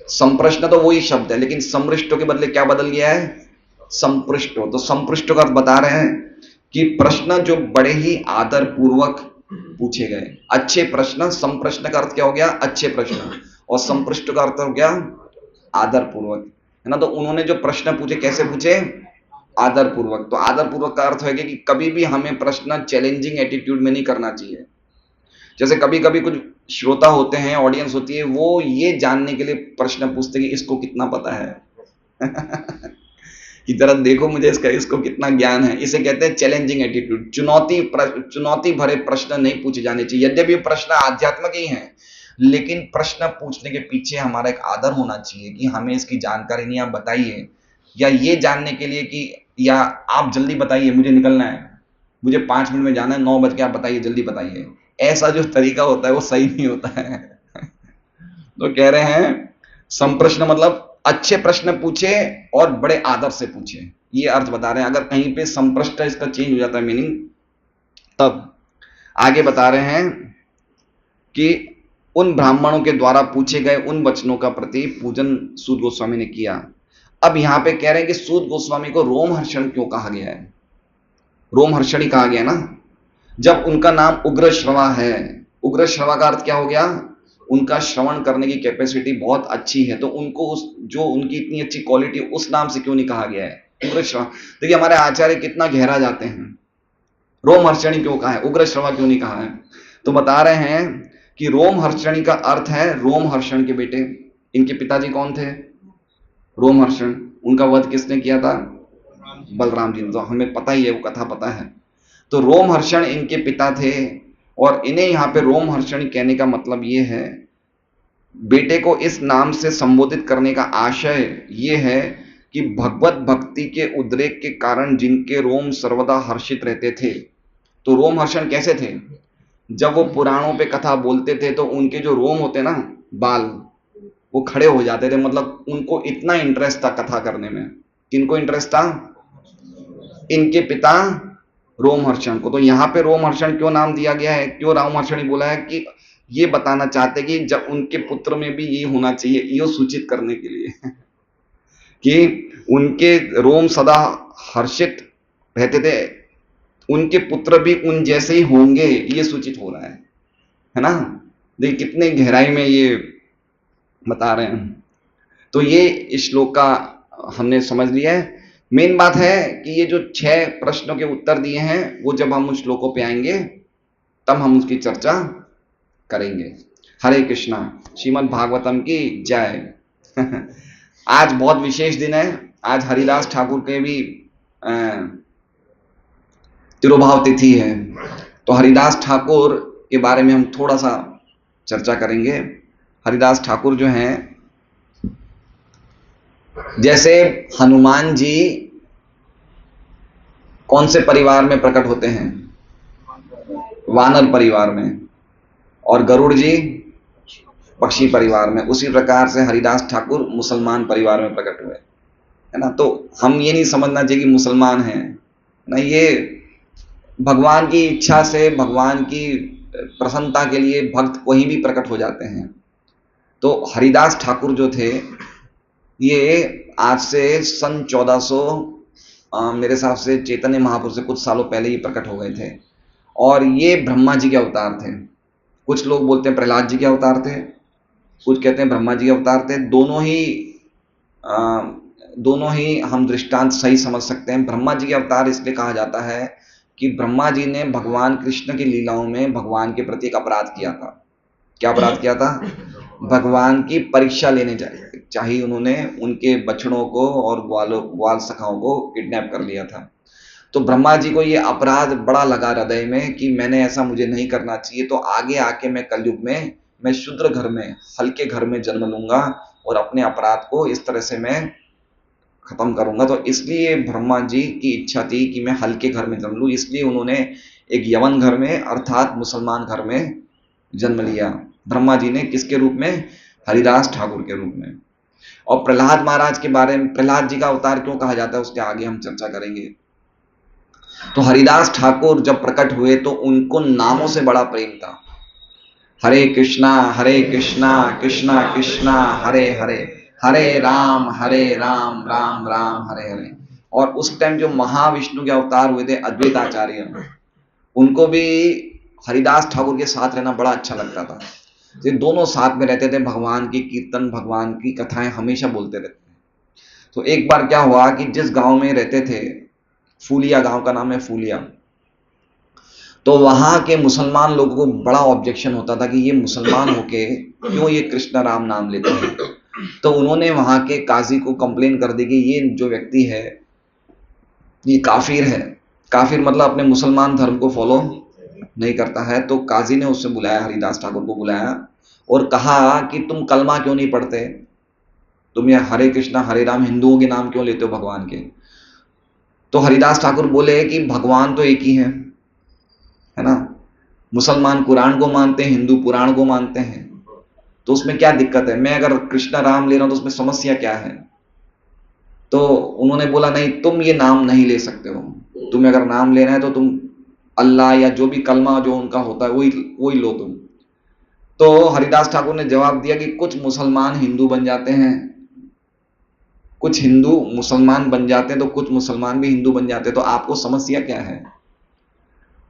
संप्रश्न तो वही शब्द है, लेकिन समृष्टो के बदले क्या बदल गया है? संपृष्टो। तो संपृष्टो का अर्थ बता रहे हैं कि प्रश्न जो बड़े ही आदर पूर्वक पूछे गए, अच्छे प्रश्न। संप्रश्न का अर्थ क्या हो गया? अच्छे प्रश्न। और संपृष्ट का अर्थ हो गया आदर पूर्वक, है ना। तो उन्होंने जो प्रश्न पूछे, कैसे पूछे? आदर पूर्वक। तो आदर पूर्वक का अर्थ है कि कभी भी हमें प्रश्न चैलेंजिंग एटीट्यूड में नहीं करना चाहिए। जैसे कभी कभी कुछ श्रोता होते हैं, ऑडियंस होती है, वो ये जानने के लिए प्रश्न पूछते हैं कि इसको कितना पता है कि जरा देखो मुझे इसको कितना ज्ञान है। इसे कहते हैं चैलेंजिंग एटीट्यूड। चुनौती भरे प्रश्न नहीं पूछे जाने चाहिए। यद्यपि प्रश्न आध्यात्मिक ही हैं, लेकिन प्रश्न पूछने के पीछे हमारा एक आदर होना चाहिए कि हमें इसकी जानकारी नहीं, आप बताइए, या ये जानने के लिए कि या आप जल्दी बताइए, मुझे निकलना है, मुझे 5 मिनट में जाना है, 9 बज के, आप बताइए, जल्दी बताइए। ऐसा जो तरीका होता है वो सही नहीं होता है। तो कह रहे हैं संप्रश्न मतलब अच्छे प्रश्न पूछे और बड़े आदर से पूछे, ये अर्थ बता रहे हैं। अगर कहीं पे संप्रश्न इसका चेंज हो जाता है मीनिंग, तब आगे बता रहे हैं कि उन ब्राह्मणों के द्वारा पूछे गए उन वचनों का प्रति पूजन सूत गोस्वामी ने किया। अब यहां पे कह रहे हैं कि सूत गोस्वामी को रोमहर्षण क्यों कहा गया है? रोमहर्षण ही कहा गया ना, जब उनका नाम उग्र श्रवा है। उग्र श्रवा का अर्थ क्या हो गया? उनका श्रवण करने की कैपेसिटी बहुत अच्छी है, तो उनको उस जो उनकी इतनी अच्छी क्वालिटी, उस नाम से क्यों नहीं कहा गया है उग्र श्रवा? देखिए हमारे आचार्य कितना गहरा जाते हैं। रोमहर्षणी क्यों कहा है, उग्र श्रवा क्यों नहीं कहा है? तो बता रहे हैं कि रोमहर्षणी का अर्थ है रोमहर्षण के बेटे। इनके पिताजी कौन थे? रोमहर्षण। उनका वध किसने किया था? बलराम जी ने। तो हमें पता ही है, वो कथा पता है। तो रोमहर्षण इनके पिता थे, और इन्हें यहां पे रोमहर्षण कहने का मतलब ये है, बेटे को इस नाम से संबोधित करने का आशय ये है कि भगवत भक्ति के उद्रेक के कारण जिनके रोम सर्वदा हर्षित रहते थे। तो रोमहर्षण कैसे थे? जब वो पुराणों पे कथा बोलते थे तो उनके जो रोम होते ना, बाल, वो खड़े हो जाते थे। मतलब उनको इतना इंटरेस्ट था कथा करने में। किनको इंटरेस्ट था? इनके पिता रोमहर्षण को। तो यहाँ पे रोमहर्षण क्यों नाम दिया गया है, क्यों रोमहर्षण बोला है? कि ये बताना चाहते कि जब उनके पुत्र में भी ये होना चाहिए, ये सूचित करने के लिए कि उनके रोम सदा हर्षित रहते थे, उनके पुत्र भी उन जैसे ही होंगे, ये सूचित हो रहा है ना। देखिए कितने गहराई में ये बता रहे हैं। तो ये श्लोक का हमने समझ लिया है। मेन बात है कि ये जो 6 प्रश्नों के उत्तर दिए हैं, वो जब हम उन श्लोकों पे आएंगे तब हम उसकी चर्चा करेंगे। हरे कृष्णा। श्रीमद् भागवतम की जय। आज बहुत विशेष दिन है। आज हरिदास ठाकुर के भी तिरुभाव तिथि है। तो हरिदास ठाकुर के बारे में हम थोड़ा सा चर्चा करेंगे। हरिदास ठाकुर जो हैं, जैसे हनुमान जी कौन से परिवार में प्रकट होते हैं? वानर परिवार में। और गरुड़ जी पक्षी परिवार में। उसी प्रकार से हरिदास ठाकुर मुसलमान परिवार में प्रकट हुए, है ना। तो हम ये नहीं समझना चाहिए कि मुसलमान हैं ना, ये भगवान की इच्छा से, भगवान की प्रसन्नता के लिए भक्त कहीं भी प्रकट हो जाते हैं। तो हरिदास ठाकुर जो थे, ये आज से सन 1400 मेरे हिसाब से चैतन्य महापुरुष से कुछ सालों पहले ही प्रकट हो गए थे। और ये ब्रह्मा जी के अवतार थे। कुछ लोग बोलते हैं प्रहलाद जी के अवतार थे, कुछ कहते हैं ब्रह्मा जी के अवतार थे। दोनों ही हम दृष्टांत सही समझ सकते हैं। ब्रह्मा जी के अवतार इसलिए कहा जाता है कि ब्रह्मा जी ने भगवान कृष्ण की लीलाओं में भगवान के प्रति एक अपराध किया था। क्या अपराध किया था? भगवान की परीक्षा लेने चाहिए उन्होंने उनके बछड़ों को और ग्वाल सखाओं को किडनैप कर लिया था। तो ब्रह्मा जी को ये अपराध बड़ा लगा हृदय में कि मैंने ऐसा, मुझे नहीं करना चाहिए। तो आगे आके मैं कलयुग में, मैं शूद्र घर में, हल्के घर में जन्म लूंगा और अपने अपराध को इस तरह से मैं खत्म करूंगा। तो इसलिए ब्रह्मा जी की इच्छा थी कि मैं हल्के घर में जन्म लूं, इसलिए उन्होंने एक यवन घर में अर्थात मुसलमान घर में जन्म लिया। ब्रह्मा जी ने किसके रूप में? हरिदास ठाकुर के रूप में। और प्रहलाद महाराज के बारे में, प्रहलाद जी का अवतार क्यों कहा जाता है, उसके आगे हम चर्चा करेंगे। तो हरिदास ठाकुर जब प्रकट हुए तो उनको नामों से बड़ा प्रेम था। हरे कृष्णा कृष्णा कृष्णा हरे हरे, हरे राम राम राम हरे हरे। और उस टाइम जो महाविष्णु के अवतार हुए थे अद्वैत आचार्य, उनको भी हरिदास ठाकुर के साथ रहना बड़ा अच्छा लगता था। ये दोनों साथ में रहते थे, भगवान की कीर्तन, भगवान की कथाएं हमेशा बोलते रहते थे। तो एक बार क्या हुआ कि जिस गांव में रहते थे, फूलिया गांव का नाम है फूलिया, तो वहां के मुसलमान लोगों को बड़ा ऑब्जेक्शन होता था कि ये मुसलमान होके क्यों ये कृष्ण राम नाम लेते हैं। तो उन्होंने वहां के काजी को कंप्लेन कर दी कि ये जो व्यक्ति है ये काफिर है। काफिर मतलब अपने मुसलमान धर्म को फॉलो नहीं करता है। तो काजी ने उससे बुलाया, हरिदास ठाकुर को बुलाया और कहा कि तुम कलमा क्यों नहीं पढ़ते, तुम ये हरे कृष्णा हरे राम हिंदुओं के नाम क्यों लेते हो भगवान के। तो हरिदास ठाकुर बोले कि भगवान तो एक ही है ना, मुसलमान कुरान को मानते हैं, हिंदू पुराण को मानते हैं, तो उसमें क्या दिक्कत है, मैं अगर कृष्णा राम ले रहा हूं तो उसमें समस्या क्या है। तो उन्होंने बोला नहीं, तुम ये नाम नहीं ले सकते हो, तुम्हें अगर नाम लेना है तो तुम अल्लाह या जो भी कलमा जो उनका होता है वही वही लो तुम। तो हरिदास ठाकुर ने जवाब दिया कि कुछ मुसलमान हिंदू बन जाते हैं, कुछ हिंदू मुसलमान बन जाते हैं, तो कुछ मुसलमान भी हिंदू बन जाते हैं, तो आपको समस्या क्या है।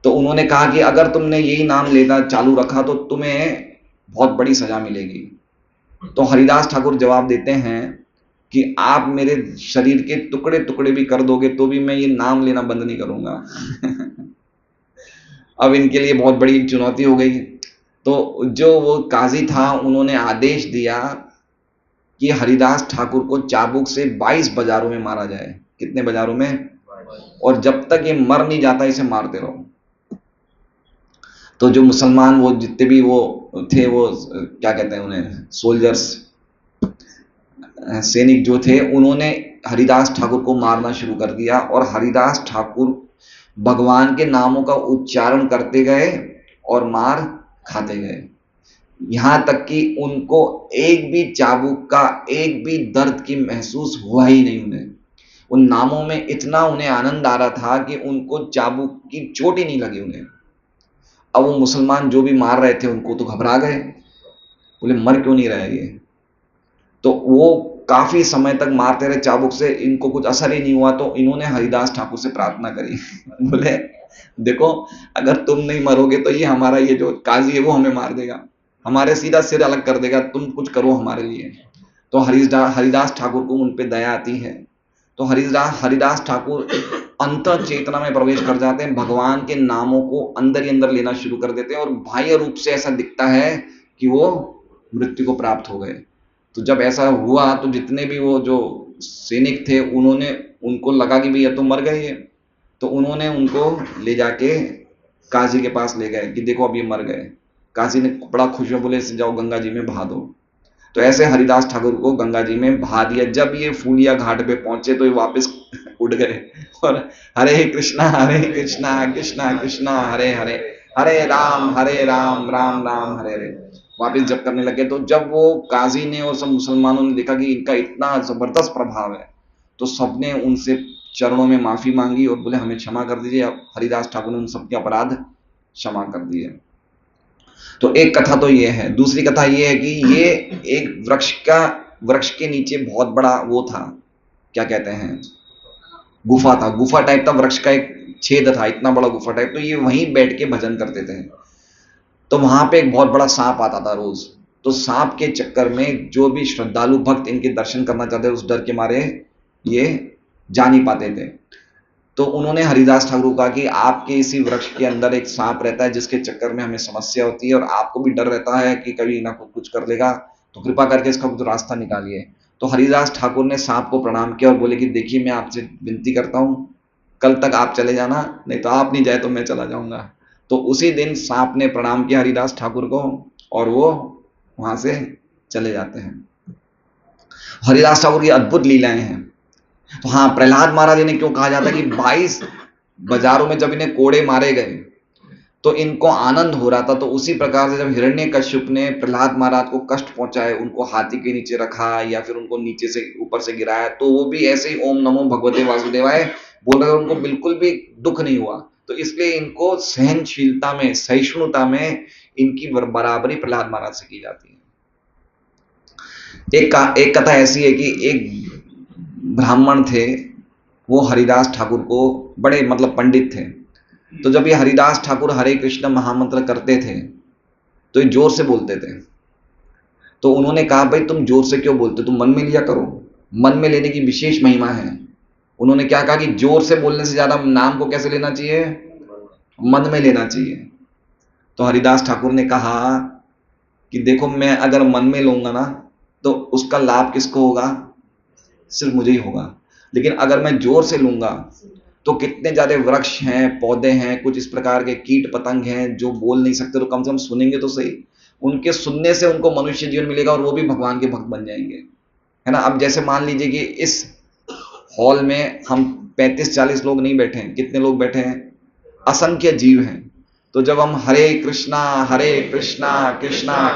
तो उन्होंने कहा कि अगर तुमने यही नाम लेना चालू रखा तो तुम्हें बहुत बड़ी सजा मिलेगी। तो हरिदास ठाकुर जवाब देते हैं कि आप मेरे शरीर के टुकड़े टुकड़े भी कर दोगे तो भी मैं ये नाम लेना बंद नहीं करूंगा। अब इनके लिए बहुत बड़ी चुनौती हो गई। तो जो वो काजी था उन्होंने आदेश दिया कि हरिदास ठाकुर को चाबुक से 22 बाजारों में मारा जाए। कितने बाजारों में, और जब तक ये मर नहीं जाता इसे मारते रहो। तो जो मुसलमान वो जितने भी वो थे, वो क्या कहते हैं उन्हें, सोल्जर्स, सैनिक जो थे, उन्होंने हरिदास ठाकुर को मारना शुरू कर दिया और हरिदास ठाकुर भगवान के नामों का उच्चारण करते गए और मार खाते गए, यहां तक कि उनको एक भी चाबुक का एक भी दर्द की महसूस हुआ ही नहीं। उन्हें उन नामों में इतना उन्हें आनंद आ रहा था कि उनको चाबुक की चोट ही नहीं लगी उन्हें। अब वो मुसलमान जो भी मार रहे थे उनको तो घबरा गए, बोले मर क्यों नहीं रहे ये। तो वो काफी समय तक मारते रहे चाबुक से, इनको कुछ असर ही नहीं हुआ। तो इन्होंने हरिदास ठाकुर से प्रार्थना करी। बोले देखो, अगर तुम नहीं मरोगे तो ये हमारा ये जो काजी है वो हमें मार देगा, हमारे सीधा सिर अलग कर देगा, तुम कुछ करो हमारे लिए। तो हरिदास ठाकुर को उन पे दया आती है। तो हरिदास ठाकुर अंतर चेतना में प्रवेश कर जाते हैं, भगवान के नामों को अंदर ही अंदर लेना शुरू कर देते हैं और बाह्य रूप से ऐसा दिखता है कि वो मृत्यु को प्राप्त हो गए। तो जब ऐसा हुआ तो जितने भी वो जो सैनिक थे उन्होंने, उनको लगा कि भैया तो मर गए ये, तो उन्होंने उनको ले जाके काजी के पास ले गए कि देखो अब ये मर गए। काजी ने बड़ा खुश हुआ, बोले जाओ गंगा जी में बहा दो। तो ऐसे हरिदास ठाकुर को गंगा जी में बहा दिया। जब ये फूलिया घाट पे पहुंचे तो ये वापस उड़ गए और हरे कृष्णा कृष्णा कृष्णा हरे हरे, हरे राम राम राम हरे हरे वापस जब करने लगे। तो जब वो काजी ने और सब मुसलमानों ने देखा कि इनका इतना जबरदस्त प्रभाव है, तो सबने उनसे चरणों में माफी मांगी और बोले हमें क्षमा कर दीजिए। अब हरिदास ठाकुर ने उन सबके अपराध क्षमा कर दिए। तो एक कथा तो ये है। दूसरी कथा ये है कि ये एक वृक्ष के नीचे बहुत बड़ा वो था, क्या कहते हैं, गुफा था, गुफा टाइप था, वृक्ष का एक छेद था, इतना बड़ा गुफा टाइप। तो ये वहीं बैठ के भजन करते थे। तो वहां पे एक बहुत बड़ा सांप आता था रोज। तो सांप के चक्कर में जो भी श्रद्धालु भक्त इनके दर्शन करना चाहते उस डर के मारे ये जा नहीं पाते थे। तो उन्होंने हरिदास ठाकुर को कहा कि आपके इसी वृक्ष के अंदर एक सांप रहता है जिसके चक्कर में हमें समस्या होती है और आपको भी डर रहता है कि कभी ना कुछ कर लेगा, तो कृपा करके इसका कुछ रास्ता निकालिए। तो हरिदास ठाकुर ने सांप को प्रणाम किया और बोले कि देखिए मैं आपसे विनती करता हूँ, कल तक आप चले जाना, नहीं तो आप नहीं जाए तो मैं चला जाऊंगा। तो उसी दिन सांप ने प्रणाम किया हरिदास ठाकुर को और वो वहां से चले जाते हैं। हरिदास ठाकुर की अद्भुत लीलाएं हैं। तो हाँ, प्रहलाद महाराज ने क्यों कहा जाता है कि 22 बाजारों में जब इन्हें कोड़े मारे गए तो इनको आनंद हो रहा था, तो उसी प्रकार से जब हिरण्यकश्यप ने प्रहलाद महाराज को कष्ट पहुंचाए, उनको हाथी के नीचे रखा या फिर उनको नीचे से ऊपर से गिराया, तो वो भी ऐसे ही ओम नमो भगवते वासुदेवाय बोल रहे, उनको बिल्कुल भी दुख नहीं हुआ। तो इसलिए इनको सहनशीलता में, सहिष्णुता में इनकी बराबरी प्रहलाद महाराज से की जाती है। एक कथा ऐसी है कि एक ब्राह्मण थे, वो हरिदास ठाकुर को बड़े मतलब पंडित थे। तो जब ये हरिदास ठाकुर हरे कृष्ण महामंत्र करते थे तो ये जोर से बोलते थे। तो उन्होंने कहा भाई तुम जोर से क्यों बोलते, तुम मन में लिया करो, मन में लेने की विशेष महिमा है। उन्होंने क्या कहा कि जोर से बोलने से ज्यादा नाम को कैसे लेना चाहिए, मन में लेना चाहिए। तो हरिदास ठाकुर ने कहा कि देखो मैं अगर मन में लूंगा ना तो उसका लाभ किसको होगा, सिर्फ मुझे ही होगा। लेकिन अगर मैं जोर से लूंगा तो कितने ज्यादा वृक्ष हैं, पौधे हैं, कुछ इस प्रकार के कीट पतंग हैं जो बोल नहीं सकते, तो कम से कम सुनेंगे तो सही। उनके सुनने से उनको मनुष्य जीवन मिलेगा और वो भी भगवान के भक्त बन जाएंगे, है ना। अब जैसे मान लीजिए कि इस हॉल में हम 35-40 लोग नहीं बैठे हैं, कितने लोग बैठे हैं? असंख्य जीव हैं। तो जब हम हरे कृष्णा कृष्णा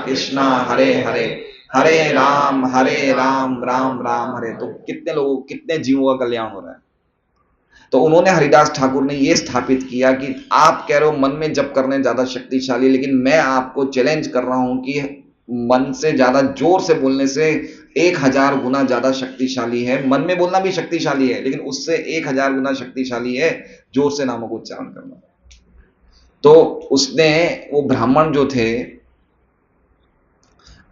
कृष्णा हरे हरे, हरे राम राम राम हरे, तो कितने लोगों, कितने जीवों का कल्याण हो रहा है। तो उन्होंने, हरिदास ठाकुर ने ये स्थापित किया कि आप कह रहे हो मन में जप करने ज्यादा शक्तिशाली, लेकिन मैं आपको चैलेंज कर रहा हूं कि मन से ज्यादा जोर से बोलने से 1000 गुना ज्यादा शक्तिशाली है। मन में बोलना भी शक्तिशाली है, लेकिन उससे 1000 गुना शक्तिशाली है जोर से नामों को उच्चारण करना। तो उसने, वो ब्राह्मण जो थे,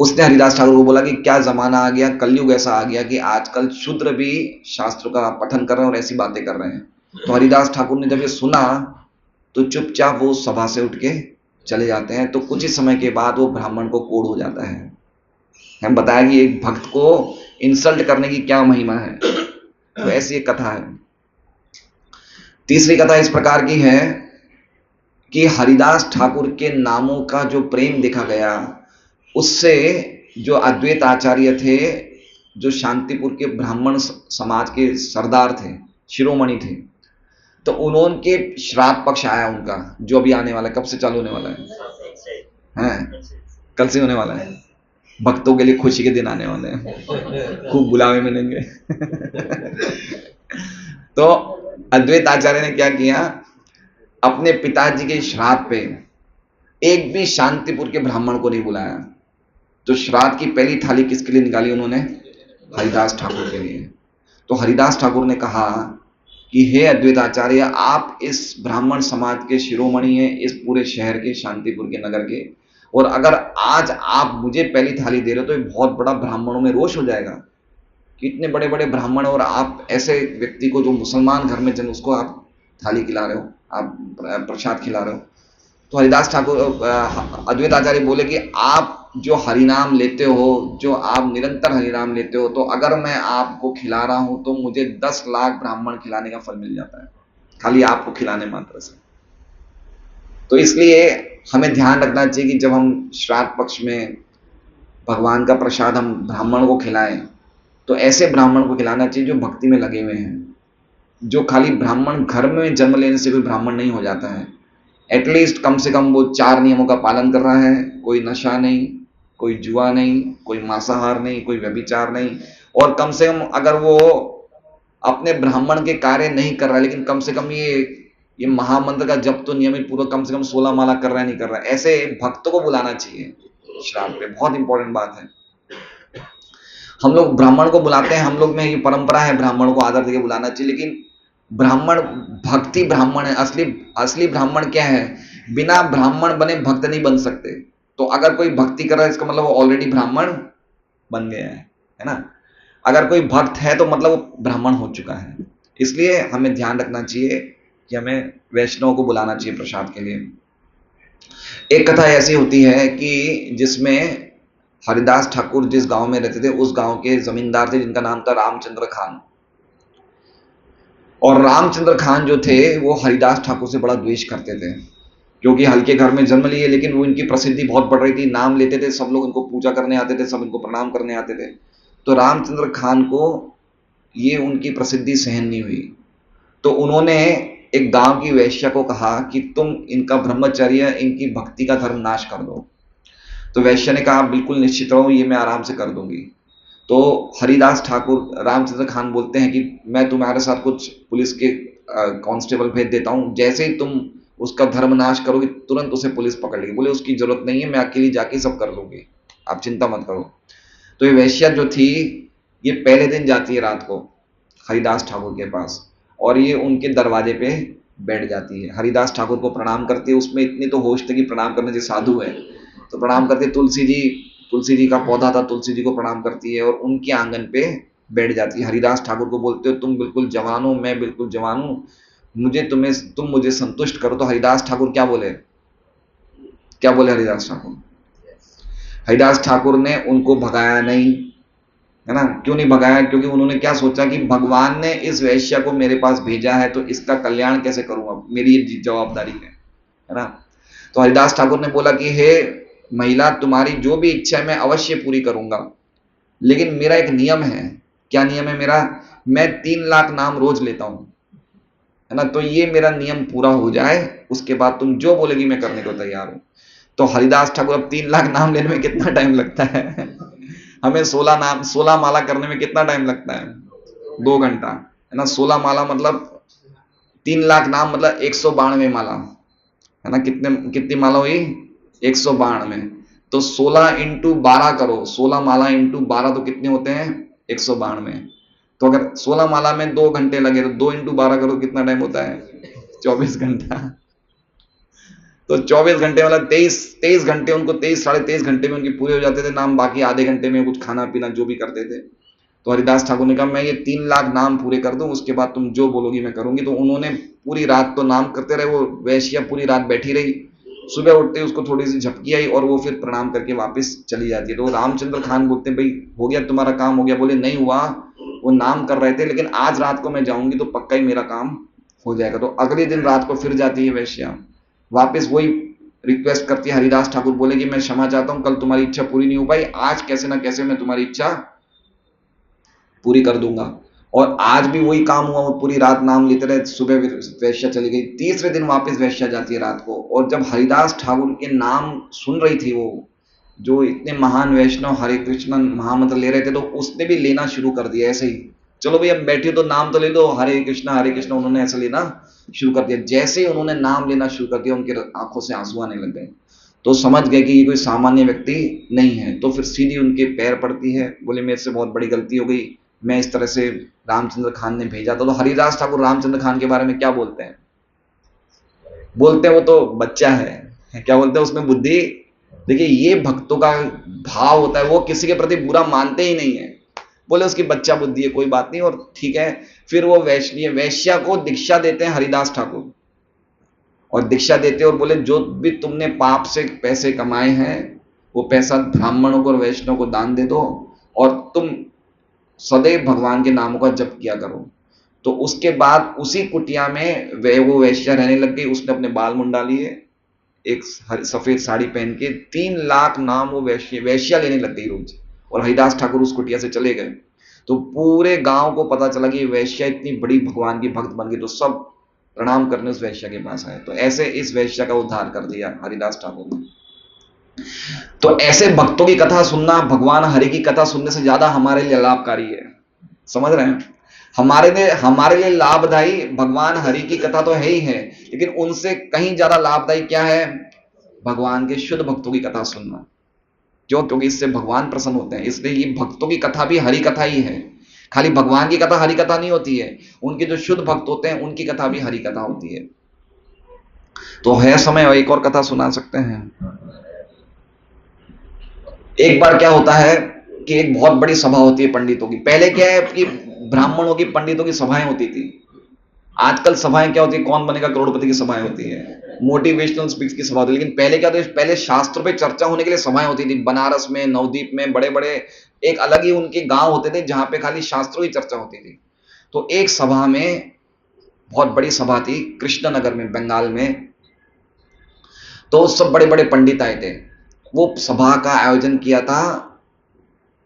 उसने हरिदास ठाकुर को बोला कि क्या जमाना आ गया, कलयुग ऐसा आ गया कि आजकल शूद्र भी शास्त्र का पठन कर रहे हैं और ऐसी बातें कर रहे हैं। तो हरिदास ठाकुर ने जब ये सुना तो चुपचाप वो सभा से उठ के चले जाते हैं। तो कुछ ही समय के बाद वो ब्राह्मण को कोढ़ हो जाता है। हम बताया कि एक भक्त को इंसल्ट करने की क्या महिमा है। तो ऐसी एक कथा है। तीसरी कथा इस प्रकार की है कि हरिदास ठाकुर के नामों का जो प्रेम देखा गया, उससे जो अद्वैत आचार्य थे, जो शांतिपुर के ब्राह्मण समाज के सरदार थे, शिरोमणि थे, तो उन्होंने श्राद्ध पक्ष आया उनका, जो अभी आने वाला है। कब से चालू होने वाला है? कल से होने वाला है। भक्तों के लिए खुशी के दिन आने वाले हैं, खूब बुलावे मिलेंगे। तो अद्वैत आचार्य ने क्या किया, अपने पिताजी के श्राद्ध पे एक भी शांतिपुर के ब्राह्मण को नहीं बुलाया। तो श्राद्ध की पहली थाली किसके लिए निकाली उन्होंने? हरिदास ठाकुर के लिए। तो हरिदास ठाकुर ने कहा कि हे अद्वैत आचार्य, आप इस ब्राह्मण समाज के शिरोमणि हैं, इस पूरे शहर के, शांतिपुर के नगर के, और अगर आज आप मुझे पहली थाली दे रहे हो तो ये बहुत बड़ा ब्राह्मणों में रोष हो जाएगा कि इतने बड़े बड़े ब्राह्मण और आप ऐसे व्यक्ति को, जो मुसलमान घर में जन्म, उसको आप थाली खिला रहे हो, आप प्रसाद खिला रहे हो। तो हरिदास ठाकुर, अद्वैत आचार्य बोले कि आप जो हरिनाम लेते हो, जो आप निरंतर हरिनाम लेते हो, तो अगर मैं आपको खिला रहा हूं तो मुझे 10 लाख ब्राह्मण खिलाने का फल मिल जाता है, खाली आपको खिलाने मात्र से। तो इसलिए हमें ध्यान रखना चाहिए कि जब हम श्राद्ध पक्ष में भगवान का प्रसाद हम ब्राह्मण को खिलाएं, तो ऐसे ब्राह्मण को खिलाना चाहिए जो भक्ति में लगे हुए हैं। जो खाली ब्राह्मण, घर में जन्म लेने से कोई ब्राह्मण नहीं हो जाता है। एटलीस्ट कम से कम वो 4 नियमों का पालन कर रहा है, कोई नशा नहीं, कोई जुआ नहीं, कोई मांसाहार नहीं, कोई व्यभिचार नहीं, और कम से कम अगर वो अपने ब्राह्मण के कार्य नहीं कर रहा है, लेकिन कम से कम ये महामंत्र का जप तो नियमित पूर्वक कम से कम 16 माला कर रहा है, नहीं कर रहा है, ऐसे भक्तों को बुलाना चाहिए श्राद्ध पे। बहुत इंपॉर्टेंट बात है। हम लोग ब्राह्मण को बुलाते हैं, हम लोग में ये परंपरा है ब्राह्मण को आदर देके बुलाना चाहिए, लेकिन ब्राह्मण भक्ति ब्राह्मण है। असली ब्राह्मण क्या है? बिना ब्राह्मण बने भक्त नहीं बन सकते। तो अगर कोई भक्ति कर रहा है, इसका मतलब वो ऑलरेडी ब्राह्मण बन गया है ना। अगर कोई भक्त है तो मतलब वो ब्राह्मण हो चुका है। इसलिए हमें ध्यान रखना चाहिए कि हमें वैष्णव को बुलाना चाहिए प्रसाद के लिए। एक कथा ऐसी होती है कि जिसमें हरिदास ठाकुर जिस गांव में रहते थे, उस गांव के जमींदार थे जिनका नाम था रामचंद्र खान। और रामचंद्र खान जो थे वो हरिदास ठाकुर से बड़ा द्वेष करते थे, क्योंकि हल्के घर में जन्म लिए, लेकिन वो इनकी प्रसिद्धि बहुत बढ़ रही थी, नाम लेते थे, सब लोग इनको पूजा करने आते थे, सब इनको प्रणाम करने आते थे। तो रामचंद्र खान को ये उनकी प्रसिद्धि सहन नहीं हुई। तो उन्होंने एक गांव की वैश्या को कहा कि तुम इनका ब्रह्मचर्य, इनकी भक्ति का धर्म नाश कर दो। तो वैश्या ने कहा बिल्कुल निश्चित रहो, ये मैं आराम से कर दूंगी। तो हरिदास ठाकुर, रामचंद्र खान बोलते हैं कि मैं तुम्हारे साथ कुछ पुलिस के कांस्टेबल भेज देता हूं, जैसे ही तुम उसका धर्म नाश करोगे तुरंत उसे पुलिस पकड़ लेगी। बोले उसकी जरूरत नहीं है, मैं अकेली जाके सब कर लूंगी, आप चिंता मत करो। तो ये वैश्या जो थी, ये पहले दिन जाती है रात को हरिदास ठाकुर के पास, और ये उनके दरवाजे पे बैठ जाती है, हरिदास ठाकुर को प्रणाम करती है। उसमें इतनी तो होश थी कि प्रणाम करने से साधु है, तो प्रणाम करती है। तुलसी जी का पौधा था, तुलसी जी को प्रणाम करती है और उनके आंगन पे बैठ जाती है। हरिदास ठाकुर को बोलते हो तुम बिल्कुल जवान हो, मैं बिल्कुल जवान हूं, तुम मुझे संतुष्ट करो। तो हरिदास ठाकुर क्या बोले? हरिदास ठाकुर ने उनको भगाया नहीं, है ना। क्यों नहीं भगाया? क्योंकि उन्होंने क्या सोचा कि भगवान ने इस वैश्या को मेरे पास भेजा है, तो इसका कल्याण कैसे करूंगा, मेरी ये जवाबदारी है ना। तो हरिदास ठाकुर ने बोला कि हे महिला तुम्हारी जो भी इच्छा है मैं अवश्य पूरी करूंगा, लेकिन मेरा एक नियम है। क्या नियम है मेरा? मैं 3 लाख नाम रोज लेता हूं, है ना, तो ये मेरा नियम पूरा हो जाए, उसके बाद तुम जो बोलेगी मैं करने को तैयार हूं। तो हरिदास ठाकुर अब 3 लाख नाम लेने में कितना टाइम लगता है? हमें 16 माला करने में कितना टाइम लगता है? 2 घंटा, है ना। 16 माला मतलब 3 लाख नाम मतलब 192 माला, है ना। कितनी माला हुई? 192। तो 16 × 12 करो, 16 माला × 12 तो कितने होते हैं? 192। तो अगर 16 माला में 2 घंटे लगे तो 2 × 12 करो, कितना टाइम होता है? 24 घंटा। तो 24 घंटे मतलब 23 घंटे उनको, 23 साढ़े 23 घंटे में उनके पूरे हो जाते थे नाम, बाकी आधे घंटे में कुछ खाना पीना जो भी करते थे। तो हरिदास ठाकुर ने कहा मैं ये 3 लाख नाम पूरे कर दूं, उसके बाद तुम जो बोलोगी मैं करूंगी। तो उन्होंने पूरी रात तो नाम करते रहे, वो वैश्या पूरी रात बैठी रही। सुबह उठते उसको थोड़ी सी झपकी आई और वो फिर प्रणाम करके वापस चली जाती है। तो रामचंद्र खान बोलते हैं भाई हो गया तुम्हारा काम हो गया? बोले नहीं हुआ, वो नाम कर रहे थे, लेकिन आज रात को मैं जाऊंगी तो पक्का ही मेरा काम हो जाएगा। तो अगले दिन रात को फिर जाती है वैश्या, वापस वही रिक्वेस्ट करती है। हरिदास ठाकुर बोले कि मैं क्षमा चाहता हूं, कल तुम्हारी इच्छा पूरी नहीं हो पाई, आज कैसे ना कैसे मैं तुम्हारी इच्छा पूरी कर दूंगा। और आज भी वही काम हुआ, वो पूरी रात नाम लेते रहे, सुबह वैश्या चली गई। तीसरे दिन वापस वैश्या जाती है रात को, और जब हरिदास ठाकुर के नाम सुन रही थी, वो जो इतने महान वैष्णव हरे कृष्ण महामंत्र ले रहे थे, तो उसने भी लेना शुरू कर दिया ऐसे ही। चलो भाई अब बैठी तो नाम तो ले लो, हरे कृष्ण, उन्होंने ऐसा लेना शुरू कर दिया। जैसे ही उन्होंने नाम लेना शुरू कर दिया, उनके आंखों से आंसू आने लग गए। तो समझ गए कि ये कोई सामान्य व्यक्ति नहीं है। तो फिर सीधी उनके पैर पड़ती है, बोले मेरे से बहुत बड़ी गलती हो गई, मैं इस तरह से रामचंद्र खान ने भेजा था। तो हरिदास ठाकुर रामचंद्र खान के बारे में क्या बोलते हैं? बोलते हैं वो तो बच्चा है। क्या बोलते हैं उसमें बुद्धि? देखिए ये भक्तों का भाव होता है, वो किसी के प्रति बुरा मानते ही नहीं है। बोले उसकी बच्चा बुद्धि है, कोई बात नहीं, और ठीक है। फिर वो वैश्या को दीक्षा देते हैं हरिदास ठाकुर, और दीक्षा देते और बोले जो भी तुमने पाप से पैसे कमाए हैं वो पैसा ब्राह्मणों को और वैष्णव को दान दे दो, और तुम सदैव भगवान के नामों का जप किया करो। तो उसके बाद उसी कुटिया में वो वैश्या रहने लग गई। उसने अपने बाल मुंडा लिए, एक सफेद साड़ी पहन के 3 लाख नाम वो वैश्या लेने लग गई रोज। और हरिदास ठाकुर उस कुटिया से चले गए। तो पूरे गांव को पता चला कि वैश्या इतनी बड़ी भगवान की भक्त बन गई, तो सब प्रणाम करने उस वैश्या के पास आए। तो ऐसे इस वैश्या का उद्धार कर दिया हरिदास ठाकुर ने। तो ऐसे भक्तों की कथा सुनना, भगवान हरि की कथा सुनने से ज्यादा हमारे लिए लाभकारी है। समझ रहे हैं? हमारे लिए लाभदायी भगवान हरि की कथा तो है ही है, लेकिन उनसे कहीं ज्यादा लाभदायी क्या है? भगवान के शुद्ध भक्तों की कथा सुनना। क्यों? क्योंकि इससे भगवान प्रसन्न होते हैं। इसलिए ये भक्तों की कथा भी हरि कथा ही है। खाली भगवान की कथा हरि कथा नहीं होती है, उनके जो शुद्ध भक्त होते हैं उनकी कथा भी हरि कथा होती है। तो है समय और एक और कथा सुना सकते हैं। एक बार क्या होता है कि एक बहुत बड़ी सभा होती है पंडितों की। पहले क्या है कि ब्राह्मणों की पंडितों की सभाएं होती थी। आजकल सभाएं क्या होती है? कौन बनेगा करोड़पति की सभाएं होती है, मोटिवेशनल स्पीच की सभा होती है। लेकिन पहले क्या होता है? पहले शास्त्र पे चर्चा होने के लिए सभाएं होती थी। बनारस में, नवदीप में बड़े बड़े एक अलग ही उनके गांव होते थे जहां पे खाली शास्त्रों की चर्चा होती थी। तो एक सभा में, बहुत बड़ी सभा थी कृष्णनगर में, बंगाल में। तो सब बड़े बड़े पंडित आए थे। वो सभा का आयोजन किया था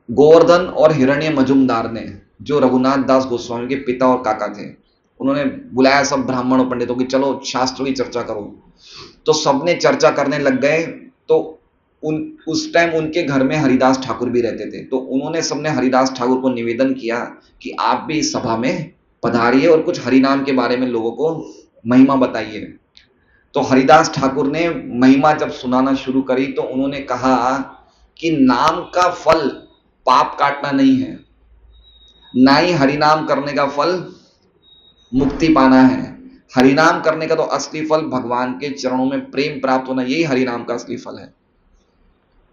गोवर्धन और हिरण्य मजुमदार ने, जो रघुनाथ दास गोस्वामी के पिता और काका थे। उन्होंने बुलाया सब ब्राह्मणों पंडितों की, चलो शास्त्रों की चर्चा करो। तो सबने चर्चा करने लग गए। तो उस टाइम उनके घर में हरिदास ठाकुर भी रहते थे। तो उन्होंने सबने हरिदास ठाकुर को निवेदन किया कि आप भी इस सभा में पधारिए और कुछ हरिनाम के बारे में लोगों को महिमा बताइए। तो हरिदास ठाकुर ने महिमा जब सुनाना शुरू करी तो उन्होंने कहा कि नाम का फल पाप काटना नहीं है, ना ही हरिनाम करने का फल मुक्ति पाना है। हरिनाम करने का तो असली फल भगवान के चरणों में प्रेम प्राप्त होना, यही हरिनाम का असली फल है।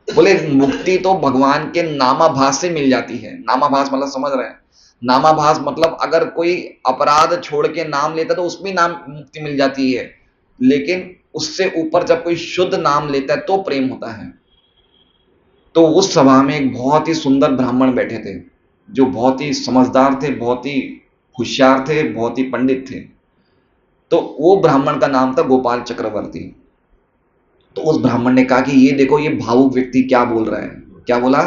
बोले मुक्ति तो भगवान के नामाभास से मिल जाती है। नामाभास मतलब समझ रहे हैं? नामाभास मतलब अगर कोई अपराध छोड़ के नाम लेता है तो उसमें नाम मुक्ति मिल जाती है, लेकिन उससे ऊपर जब कोई शुद्ध नाम लेता है तो प्रेम होता है। तो उस सभा में एक बहुत ही सुंदर ब्राह्मण बैठे थे, जो बहुत ही समझदार थे, बहुत ही होशियार थे, बहुत ही पंडित थे। तो वो ब्राह्मण का नाम था गोपाल चक्रवर्ती। तो उस ब्राह्मण ने कहा कि ये देखो, ये भावुक व्यक्ति क्या बोल रहा है। क्या बोला?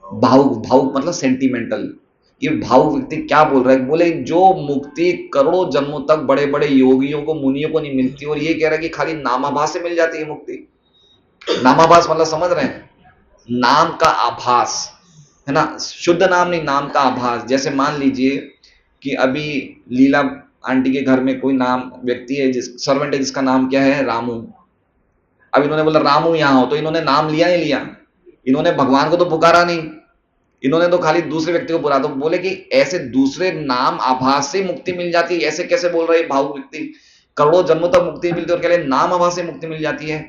भावुक। भावुक मतलब सेंटिमेंटल। ये भावुक व्यक्ति क्या बोल रहा है? बोले जो मुक्ति करोड़ों जन्मों तक बड़े बड़े योगियों को, मुनियों को नहीं मिलती, और ये कह रहा है कि खाली नामाभास से मिल जाती है मुक्ति। नामाभास मतलब समझ रहे हैं? नाम का आभास, है ना? शुद्ध नाम नहीं, नाम का आभास। जैसे मान लीजिए कि अभी लीला आंटी के घर में कोई नाम व्यक्ति है, जिस सर्वेंट है, जिसका नाम क्या है? रामू। अब इन्होंने बोला रामू यहां हो, तो इन्होंने नाम लिया नहीं लिया? इन्होंने भगवान को तो पुकारा नहीं, इन्होंने तो खाली दूसरे व्यक्ति को बुला। तो बोले कि ऐसे दूसरे नाम आभास से मुक्ति मिल जाती है, ऐसे कैसे बोल रहे भावुक व्यक्ति? करोड़ों जन्मों तक मुक्ति मिलती है और कह रहे नाम आभास से मुक्ति मिल जाती है।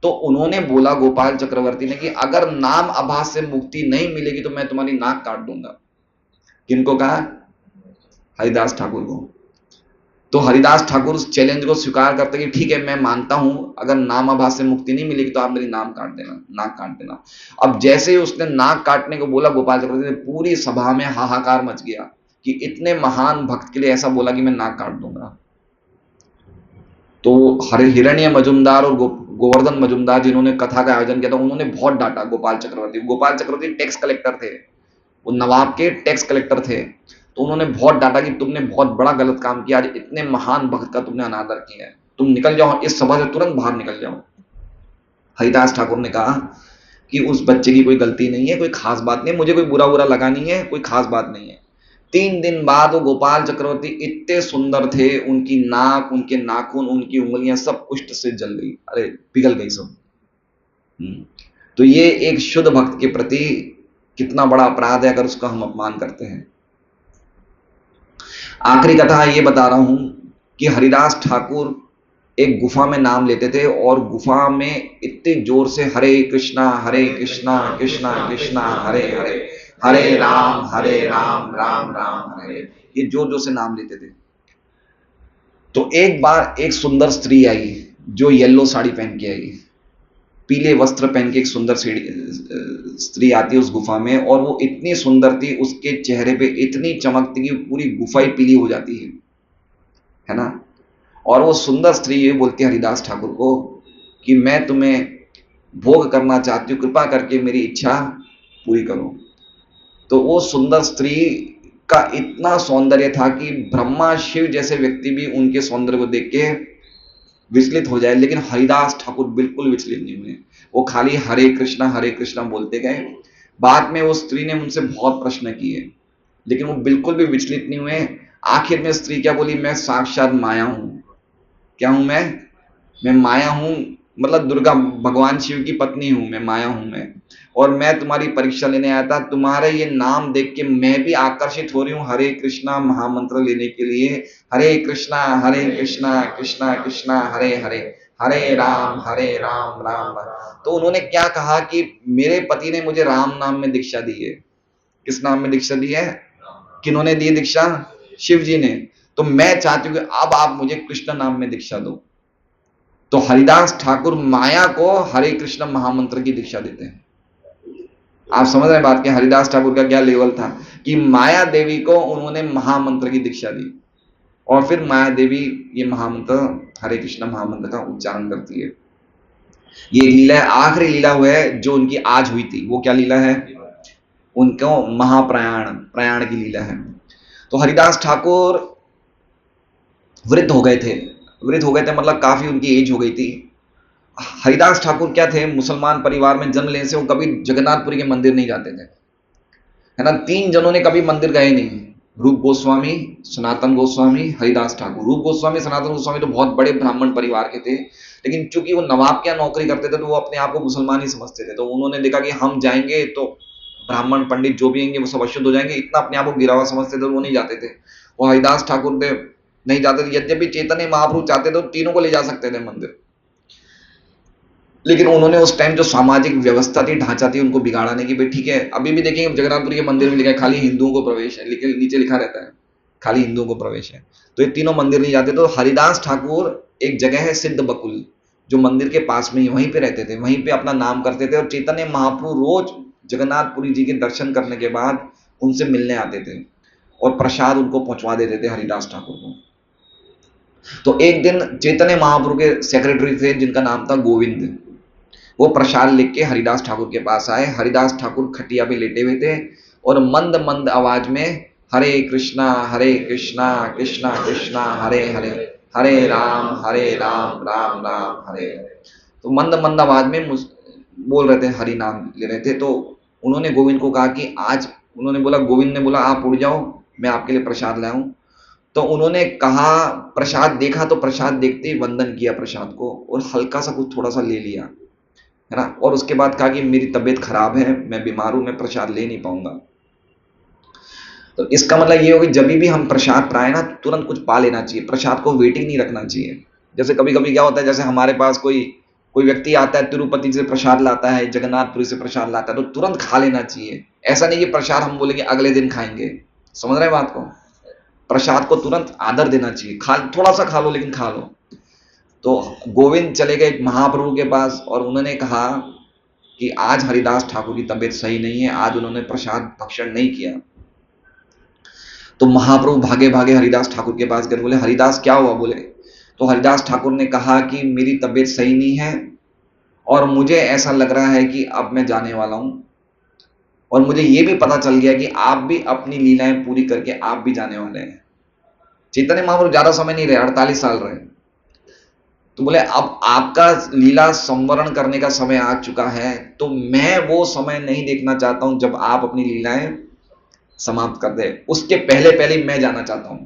तो उन्होंने बोला गोपाल चक्रवर्ती ने कि अगर नाम आभास से मुक्ति नहीं मिलेगी तो मैं तुम्हारी नाक काट दूंगा। किनको कहा? हरिदास ठाकुर को। तो हरिदास ठाकुर उस चैलेंज को स्वीकार करते कि ठीक है, मैं मानता हूं, अगर नाम आभास से मुक्ति नहीं मिलेगी तो आप मेरी नाम काट देना, नाक काट देना। अब जैसे ही उसने नाक काटने को बोला, गोपाल चक्रवर्ती ने, पूरी सभा में हाहाकार मच गया कि इतने महान भक्त के लिए ऐसा बोला कि मैं नाक काट दूंगा। तो हिरण्य मजुमदार और गोवर्धन मजुमदार, जिन्होंने कथा का आयोजन किया था, उन्होंने बहुत डांटा गोपाल चक्रवर्ती। गोपाल चक्रवर्ती टैक्स कलेक्टर थे, वो नवाब के टैक्स कलेक्टर थे। तो उन्होंने बहुत डांटा कि तुमने बहुत बड़ा गलत काम किया, आज इतने महान भक्त का तुमने अनादर किया है, तुम निकल जाओ इस सभा से, तुरंत बाहर निकल जाओ। हरिदास ठाकुर ने कहा कि उस बच्चे की कोई गलती नहीं है, कोई खास बात नहीं है, मुझे कोई बुरा बुरा लगा नहीं है, कोई खास बात नहीं है। 3 दिन बाद वो गोपाल चक्रवर्ती इतने सुंदर थे, उनकी नाक, उनके नाखून, उनकी उंगलियां सब कुष्ठ से जल गई, अरे पिघल गई सब। तो ये एक शुद्ध भक्त के प्रति कितना बड़ा अपराध है अगर उसका हम अपमान करते हैं। आखिरी कथा ये बता रहा हूं कि हरिदास ठाकुर एक गुफा में नाम लेते थे, और गुफा में इतने जोर से हरे कृष्णा कृष्णा कृष्णा हरे हरे, हरे राम राम राम हरे, ये जोर जोर से नाम लेते थे। तो एक बार एक सुंदर स्त्री आई, जो येलो साड़ी पहन के आई, पीले वस्त्र पहन के एक सुंदर स्त्री आती है उस गुफा में, और वो इतनी सुंदर थी, उसके चेहरे पे इतनी चमक थी कि पूरी गुफा ही पीली हो जाती है ना? और वो सुंदर स्त्री ये बोलती है हरिदास ठाकुर को कि मैं तुम्हें भोग करना चाहती हूँ, कृपा करके मेरी इच्छा पूरी करो। तो वो सुंदर स्त्री का इतना सौंदर्य था कि ब्रह्मा शिव जैसे व्यक्ति भी उनके सौंदर्य को देख के विचलित हो जाए, लेकिन हरिदास ठाकुर बिल्कुल विचलित नहीं हुए। वो खाली हरे कृष्णा बोलते गए। बाद में वो स्त्री ने मुझसे बहुत प्रश्न किए, लेकिन वो बिल्कुल भी विचलित नहीं हुए। आखिर में स्त्री क्या बोली? मैं साक्षात माया हूं। क्या हूं मैं माया हूं, मतलब दुर्गा, भगवान शिव की पत्नी हूं मैं, माया हूं मैं, और मैं तुम्हारी परीक्षा लेने आया था। तुम्हारे ये नाम देख के मैं भी आकर्षित हो रही हूँ हरे कृष्णा महामंत्र लेने के लिए। हरे कृष्णा कृष्णा कृष्णा हरे हरे, हरे राम राम राम। तो उन्होंने क्या कहा कि मेरे पति ने मुझे राम नाम में दीक्षा दी है। किस नाम में दीक्षा दी है? किन्होंने दी दीक्षा? शिव जी ने। तो मैं चाहती हूँ कि अब आप मुझे कृष्ण नाम में दीक्षा दो। तो हरिदास ठाकुर माया को हरे कृष्ण महामंत्र की दीक्षा देते हैं। आप समझ रहे हैं बात? कि हरिदास ठाकुर का क्या लेवल था कि माया देवी को उन्होंने महामंत्र की दीक्षा दी, और फिर माया देवी ये महामंत्र, हरे कृष्ण महामंत्र का उच्चारण करती है। ये लीला आखिरी लीला हुआ है जो उनकी आज हुई थी। वो क्या लीला है? उनको प्रयाण की लीला है। तो हरिदास ठाकुर वृद्ध हो गए थे, मतलब काफी उनकी एज हो गई थी। हरिदास ठाकुर क्या थे? मुसलमान परिवार में जन्म लेने से वो कभी जगन्नाथपुरी के मंदिर नहीं जाते थे, है ना? 3 जनों ने कभी मंदिर गए नहीं, रूप गोस्वामी, सनातन गोस्वामी, हरिदास ठाकुर। रूप गोस्वामी, सनातन गोस्वामी तो बहुत बड़े ब्राह्मण परिवार के थे, लेकिन चूंकि वो नवाब के यहाँ नौकरी करते थे तो वो अपने आप को मुसलमान ही समझते थे। तो उन्होंने देखा कि हम जाएंगे तो ब्राह्मण पंडित जो भी होंगे वो सब अशुद्ध हो जाएंगे, इतना अपने आप को गिरा हुआ समझते थे, वो नहीं जाते थे। वो हरिदास ठाकुर थे, नहीं जाते थे। यद्यपि चैतन्य महाप्रभु चाहते थे तीनों को ले जा सकते थे मंदिर, लेकिन उन्होंने उस टाइम जो सामाजिक व्यवस्था थी, ढांचा थी, उनको बिगाड़ा नहीं कि भाई ठीक है। अभी भी देखेंगे जगन्नाथपुरी के मंदिर में लिखा है खाली हिंदुओं को प्रवेश है, लेकिन नीचे लिखा रहता है खाली हिंदुओं को प्रवेश है। तो ये तीनों मंदिर नहीं जाते। तो हरिदास ठाकुर, एक जगह है सिद्ध बकुल जो मंदिर के पास में ही, वहीं पे रहते थे, वहीं पे अपना नाम करते थे। और चैतन्य महाप्रभु रोज जगन्नाथपुरी जी के दर्शन करने के बाद उनसे मिलने आते थे और प्रसाद उनको पहुंचवा देते थे हरिदास ठाकुर को। तो एक दिन चैतन्य महाप्रभु के सेक्रेटरी थे जिनका नाम था गोविंद, वो प्रसाद लिख के हरिदास ठाकुर के पास आए। हरिदास ठाकुर खटिया पे लेटे हुए थे और मंद मंद आवाज में हरे कृष्णा कृष्णा कृष्णा हरे हरे, हरे राम राम राम हरे हरे। तो मंद मंद आवाज में बोल रहे थे, हरि नाम ले रहे थे। तो उन्होंने गोविंद को कहा कि आज, उन्होंने बोला, गोविंद ने बोला आप उड़ जाओ, मैं आपके लिए प्रसाद लाऊं। तो उन्होंने कहा, प्रसाद देखा तो प्रसाद देखते ही वंदन किया प्रसाद को और हल्का सा कुछ थोड़ा सा ले लिया, है ना। और उसके बाद कहा कि मेरी तबीयत खराब है, मैं बीमार हूं, मैं प्रसाद ले नहीं पाऊंगा। तो इसका मतलब ये हो कि जब भी हम प्रसाद पाए ना, तुरंत कुछ पा लेना चाहिए, प्रसाद को वेटिंग नहीं रखना चाहिए। जैसे कभी कभी क्या होता है, जैसे हमारे पास कोई कोई व्यक्ति आता है, तिरुपति से प्रसाद लाता है, जगन्नाथपुरी से प्रसाद लाता है, तो तुरंत खा लेना चाहिए। ऐसा नहीं कि प्रसाद हम बोलेंगे अगले दिन खाएंगे, समझ रहे हैं बात को। प्रसाद को तुरंत आदर देना चाहिए, खा, थोड़ा सा खा लो लेकिन खा लो। तो गोविंद चले गए महाप्रभु के पास और उन्होंने कहा कि आज हरिदास ठाकुर की तबीयत सही नहीं है, आज उन्होंने प्रसाद भक्षण नहीं किया। तो महाप्रभु भागे भागे हरिदास ठाकुर के पास गए, बोले हरिदास क्या हुआ? बोले तो हरिदास ठाकुर ने कहा कि मेरी तबीयत सही नहीं है और मुझे ऐसा लग रहा है कि अब मैं जाने वाला हूं, और मुझे ये भी पता चल गया कि आप भी अपनी लीलाएं पूरी करके आप भी जाने वाले हैं। चैतन्य महाप्रभु ज्यादा समय नहीं रहे, 48 साल रहे। तो बोले अब आपका लीला संवरण करने का समय आ चुका है, तो मैं वो समय नहीं देखना चाहता हूं जब आप अपनी लीलाएं समाप्त कर दे, उसके पहले पहले मैं जाना चाहता हूं,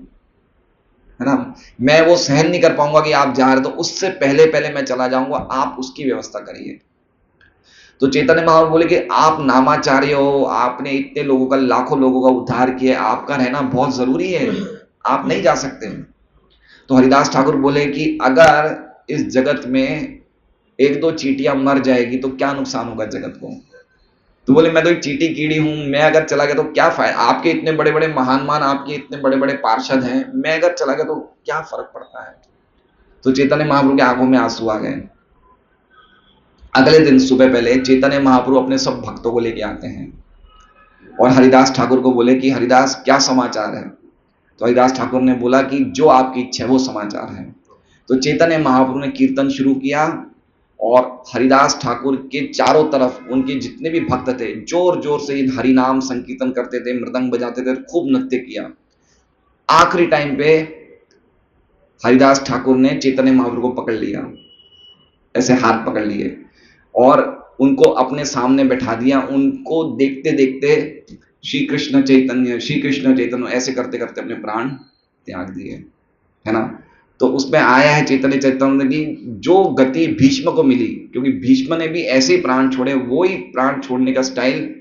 है ना। मैं वो सहन नहीं कर पाऊंगा कि आप जा रहे, तो उससे पहले पहले मैं चला जाऊंगा, आप उसकी व्यवस्था करिए। तो चैतन्य महाप्रभु बोले कि आप नामाचार्य हो, आपने इतने लोगों का, लाखों लोगों का उद्धार किया, आपका रहना बहुत जरूरी है, आप नहीं जा सकते। तो हरिदास ठाकुर बोले कि अगर इस जगत में एक दो चींटियां मर जाएगी तो क्या नुकसान होगा जगत को। तो बोले मैं तो एक चींटी कीड़ी हूं, मैं अगर चला गया तो क्या फायदा, आपके इतने बड़े बड़े महान आपके इतने बड़े बड़े पार्षद हैं, मैं अगर चला गया तो क्या फर्क पड़ता है। तो चैतन्य महाप्रभु की आंखों में आंसू आ गए। अगले दिन सुबह पहले चैतन्य महाप्रभु अपने सब भक्तों को लेके आते हैं और हरिदास ठाकुर को बोले कि हरिदास क्या समाचार है। तो हरिदास ठाकुर ने बोला कि जो आपकी इच्छा है वो समाचार है। तो चैतन्य महाप्रभु ने कीर्तन शुरू किया और हरिदास ठाकुर के चारों तरफ उनके जितने भी भक्त थे जोर जोर से हरि नाम संकीर्तन करते थे, मृदंग बजाते थे, खूब नृत्य किया। आखिरी टाइम पे हरिदास ठाकुर ने चैतन्य महाप्रभु को पकड़ लिया, ऐसे हाथ पकड़ लिए और उनको अपने सामने बैठा दिया। उनको देखते देखते श्री कृष्ण चैतन्य ऐसे करते करते अपने प्राण त्याग दिए, है ना। तो उसमें आया है चैतन्य चैतन्य की जो गति भीष्म को मिली, क्योंकि भीष्म ने भी ऐसे ही प्राण छोड़े, वो ही प्राण छोड़ने का स्टाइल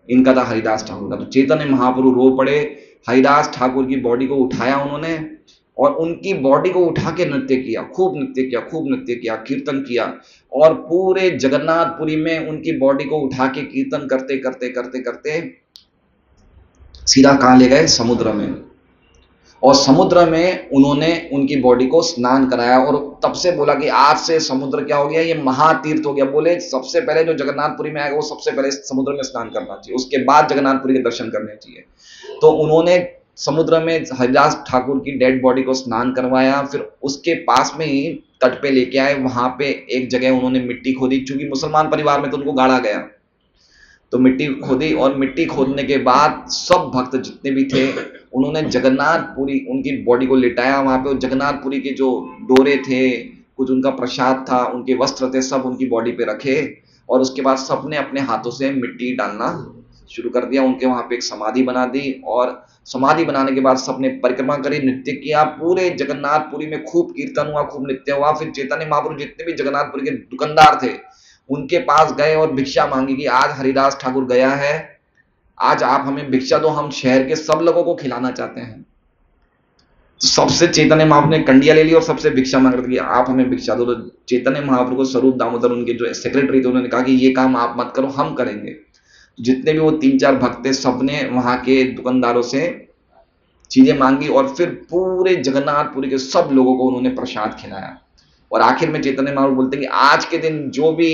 इनका था हरिदास ठाकुर का। तो चैतन्य महाप्रभु रो पड़े, हरिदास ठाकुर की बॉडी को उठाया उन्होंने और उनकी बॉडी को उठा के नृत्य किया, खूब नृत्य किया, खूब नृत्य किया, कीर्तन किया और पूरे जगन्नाथपुरी में उनकी बॉडी को उठा के कीर्तन करते करते करते करते सीधा कहां ले गए? समुद्र में। और समुद्र में उन्होंने उनकी बॉडी को स्नान कराया और तब से बोला कि आज से समुद्र क्या हो गया, ये महातीर्थ हो गया। बोले सबसे पहले जो जगन्नाथपुरी में आएगा वो सबसे पहले समुद्र में स्नान करना चाहिए, उसके बाद जगन्नाथपुरी के दर्शन करने चाहिए। तो उन्होंने समुद्र में हरिदास ठाकुर की डेड बॉडी को स्नान करवाया, फिर उसके पास में ही तट पे लेके आए। वहां पे एक जगह उन्होंने मिट्टी खोदी, चूंकि मुसलमान परिवार में तो उनको गाड़ा गया, तो मिट्टी खोदी और मिट्टी खोदने के बाद सब भक्त जितने भी थे उन्होंने जगन्नाथपुरी उनकी बॉडी को लिटाया वहां पे। जगन्नाथपुरी के जो डोरे थे, कुछ उनका प्रसाद था, उनके वस्त्र थे, सब उनकी बॉडी पे रखे और उसके बाद सबने अपने हाथों से मिट्टी डालना शुरू कर दिया। उनके वहां पे एक समाधि बना दी और समाधि बनाने के बाद सबने परिक्रमा करी, नृत्य किया, पूरे जगन्नाथपुरी में खूब कीर्तन हुआ, खूब नृत्य हुआ। फिर चैतन्य महाप्रभु जितने भी जगन्नाथपुरी के दुकानदार थे उनके पास गए और भिक्षा मांगी कि आज हरिदास ठाकुर गया है, आज आप हमें भिक्षा दो, हम शहर के सब लोगों को खिलाना चाहते हैं। तो सबसे चैतन्य महाप्रभु ने कंडिया ले ली और सबसे भिक्षा मांग रही, आप हमें भिक्षा दो। तो चैतन्य महाप्रभु को स्वरूप दामोदर उनके जो सेक्रेटरी थे उन्होंने कहा कि ये काम आप मत करो, हम करेंगे। जितने भी वो 3-4 भक्त थे सबने वहां के दुकानदारों से चीजें मांगी और फिर पूरे जगन्नाथपुरी के सब लोगों को उन्होंने प्रसाद खिलाया। और आखिर में चैतन्य महाप्रभु बोलते हैं कि आज के दिन जो भी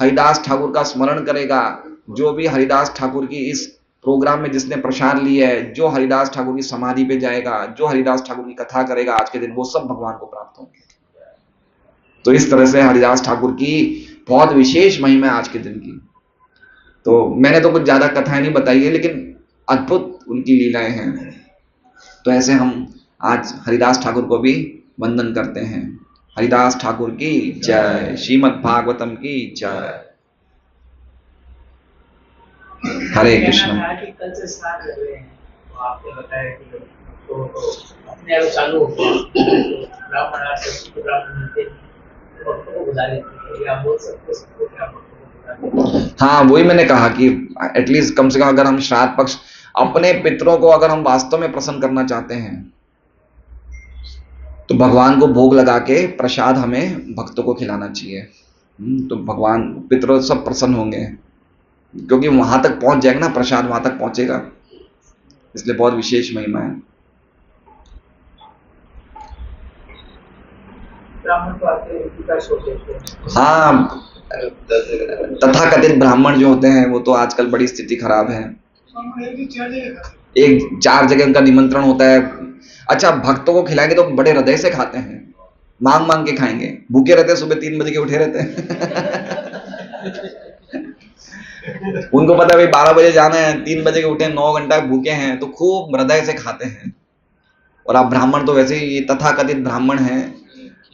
हरिदास ठाकुर का स्मरण करेगा, जो भी हरिदास ठाकुर की इस प्रोग्राम में जिसने प्रसाद लिया है, जो हरिदास ठाकुर की समाधि पे जाएगा, जो हरिदास ठाकुर की कथा करेगा आज के दिन, वो सब भगवान को प्राप्त होंगे। तो इस तरह से हरिदास ठाकुर की बहुत विशेष महिमा है आज के दिन की। तो मैंने तो कुछ ज्यादा कथाएं नहीं बताई है, लेकिन अद्भुत उनकी लीलाएं हैं। तो ऐसे हम आज हरिदास ठाकुर को भी वंदन करते हैं। हरिदास ठाकुर की जय, श्रीमद् भागवतम की जय। हरे कृष्ण। कल से स्टार्ट कर रहे हैं, तो आपने बताया कि तो अपने आप चालू हो गया, ब्राह्मण आते ब्राह्मण मिलते भक्तों को बुला लेते हैं, या बोल सकते सबको क्या भक्तों को बुला लेते। हाँ, वही मैंने कहा कि एटलीस्ट कम से कम अगर हम श्राद्ध पक्ष अपने पितरों को अगर हम वास्तव में प्रसन्न करना चाहते हैं, तो भगवान को भोग लगा के प्रसाद हमें भक्तों को खिलाना चाहिए। तो भगवान पितर सब प्रसन्न होंगे, क्योंकि वहां तक पहुंच जाएगा ना, प्रसाद वहां तक पहुंचेगा, इसलिए बहुत विशेष महिमा है। हाँ, तथाकथित ब्राह्मण जो होते हैं वो तो आजकल बड़ी स्थिति खराब है। एक 4 जगह उनका निमंत्रण होता है। अच्छा, भक्तों को खिलाएंगे तो बड़े हृदय से खाते हैं, मांग मांग के खाएंगे, भूखे रहते हैं, सुबह 3 बजे के उठे रहते हैं। उनको पता है भाई 12 बजे जाना है, 3 बजे के उठे, 9 घंटा भूखे हैं, तो खूब हृदय से खाते हैं। और आप ब्राह्मण तो वैसे ही, ये तथाकथित ब्राह्मण हैं,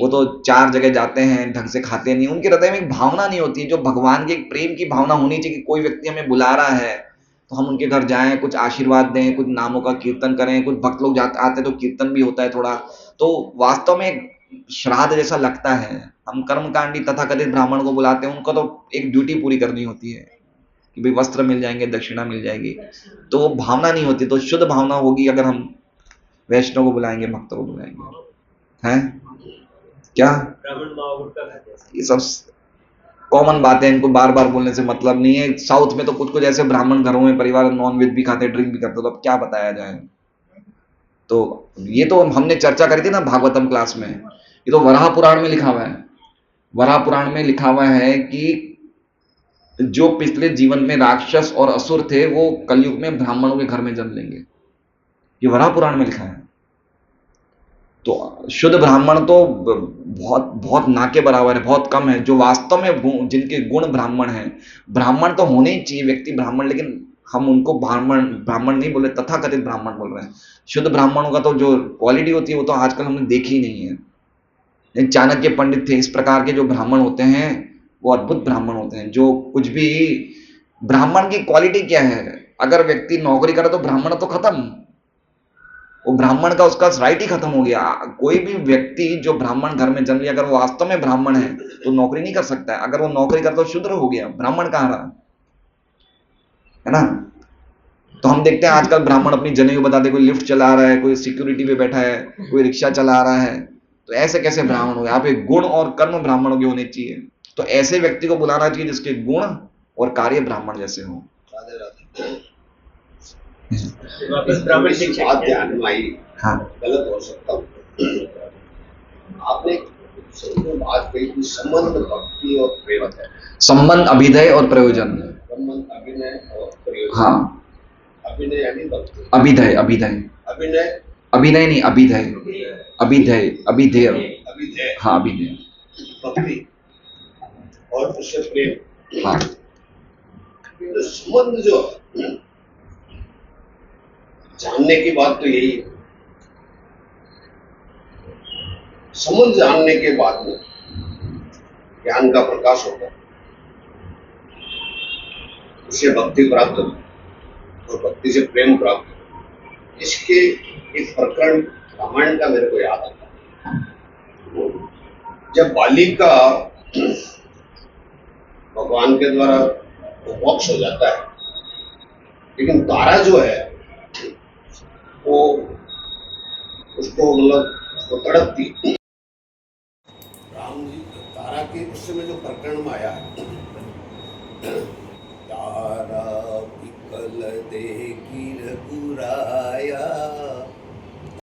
वो तो 4 जगह जाते हैं, ढंग से खाते नहीं, उनके हृदय में एक भावना नहीं होती, जो भगवान की प्रेम की भावना होनी चाहिए कि कोई व्यक्ति हमें बुला रहा है तो हम उनके घर जाएं, कुछ आशीर्वाद दें, कुछ नामों का कीर्तन करें, कुछ भक्त लोग जाते आते तो कीर्तन भी होता है थोड़ा, तो वास्तव में श्राद्ध जैसा लगता है। हम कर्मकांडी तथाकथित ब्राह्मण को बुलाते हैं, उनको तो एक ड्यूटी पूरी करनी होती है कि भाई वस्त्र मिल जाएंगे, दक्षिणा मिल जाएगी, तो वो भावना नहीं होती। तो शुद्ध भावना होगी अगर हम वैष्णव को बुलाएंगे, भक्तों को बुलाएंगे। हैं क्या ये सब कॉमन बातें, इनको बार बार बोलने से मतलब नहीं है। साउथ में तो कुछ कुछ ऐसे ब्राह्मण घरों में परिवार नॉन वेज भी खाते, ड्रिंक भी करते, तो अब क्या बताया जाए। तो ये तो हमने चर्चा करी थी ना भागवतम क्लास में, ये तो वराह पुराण में लिखा हुआ है। वराह पुराण में लिखा हुआ है कि जो पिछले जीवन में राक्षस और असुर थे, वो कलयुग में ब्राह्मणों के घर में जन्म लेंगे। ये वराह पुराण में लिखा है। तो शुद्ध ब्राह्मण तो बहुत बहुत ना के बराबर है, बहुत कम है जो वास्तव में जिनके गुण ब्राह्मण हैं। ब्राह्मण तो होने ही चाहिए व्यक्ति ब्राह्मण, लेकिन हम उनको ब्राह्मण ब्राह्मण नहीं बोल रहे, तथाकथित ब्राह्मण बोल रहे हैं। शुद्ध ब्राह्मणों का तो जो क्वालिटी होती है वो तो आजकल हमने देखी नहीं है। चाणक्य पंडित थे, इस प्रकार के जो ब्राह्मण होते हैं वो अद्भुत ब्राह्मण होते हैं। जो कुछ भी ब्राह्मण की क्वालिटी क्या है, अगर व्यक्ति नौकरी करे तो ब्राह्मण तो खत्म, वो ब्राह्मण का उसका राइट ही खत्म हो गया। कोई भी व्यक्ति जो ब्राह्मण घर में जन्म लिया, अगर वो वास्तव में ब्राह्मण है तो नौकरी नहीं कर सकता है। अगर वो नौकरी करता तो शूद्र हो गया, ब्राह्मण कहाँ रहा, है ना। तो हम देखते हैं आजकल ब्राह्मण अपनी जनेऊ बताते, कोई लिफ्ट चला रहा है, कोई सिक्योरिटी पे बैठा है, कोई रिक्शा चला रहा है, तो ऐसे कैसे ब्राह्मण हो। यहाँ पे गुण और कर्म ब्राह्मणों के होने चाहिए। तो ऐसे व्यक्ति को बुलाना चाहिए जिसके गुण और कार्य ब्राह्मण जैसे हो। ब्राह्मण शिक्षा ध्यान में आई, हाँ, गलत हो सकता हूँ। आपने बात कही कि संबंध भक्ति और प्रेम है, संबंध अभिधेय और प्रयोजन। संबंध अभिनय और प्रयोजन। हाँ, अभिनय यानी भक्ति, अभिधेय अभिधेय अभिनय अभिनय नहीं, अभिधेय अभिधेय अभिधेय, अभिधेय, हाँ अभिधेय भक्ति और उससे प्रेम। हाँ, तो संबंध जो जानने की बात तो यही है, संबंध जानने के बाद में ज्ञान का प्रकाश होता है, उससे भक्ति प्राप्त होती और भक्ति से प्रेम प्राप्त होता। इसके एक प्रकरण रामायण का मेरे को याद आता है। जब बाली का भगवान के द्वारा मोक्ष हो जाता है, लेकिन तारा जो है वो उसको मतलब उसको तड़पती। राम जी तारा के उस समय जो प्रकरण में आया है, तारा विकल देखी रघुराया,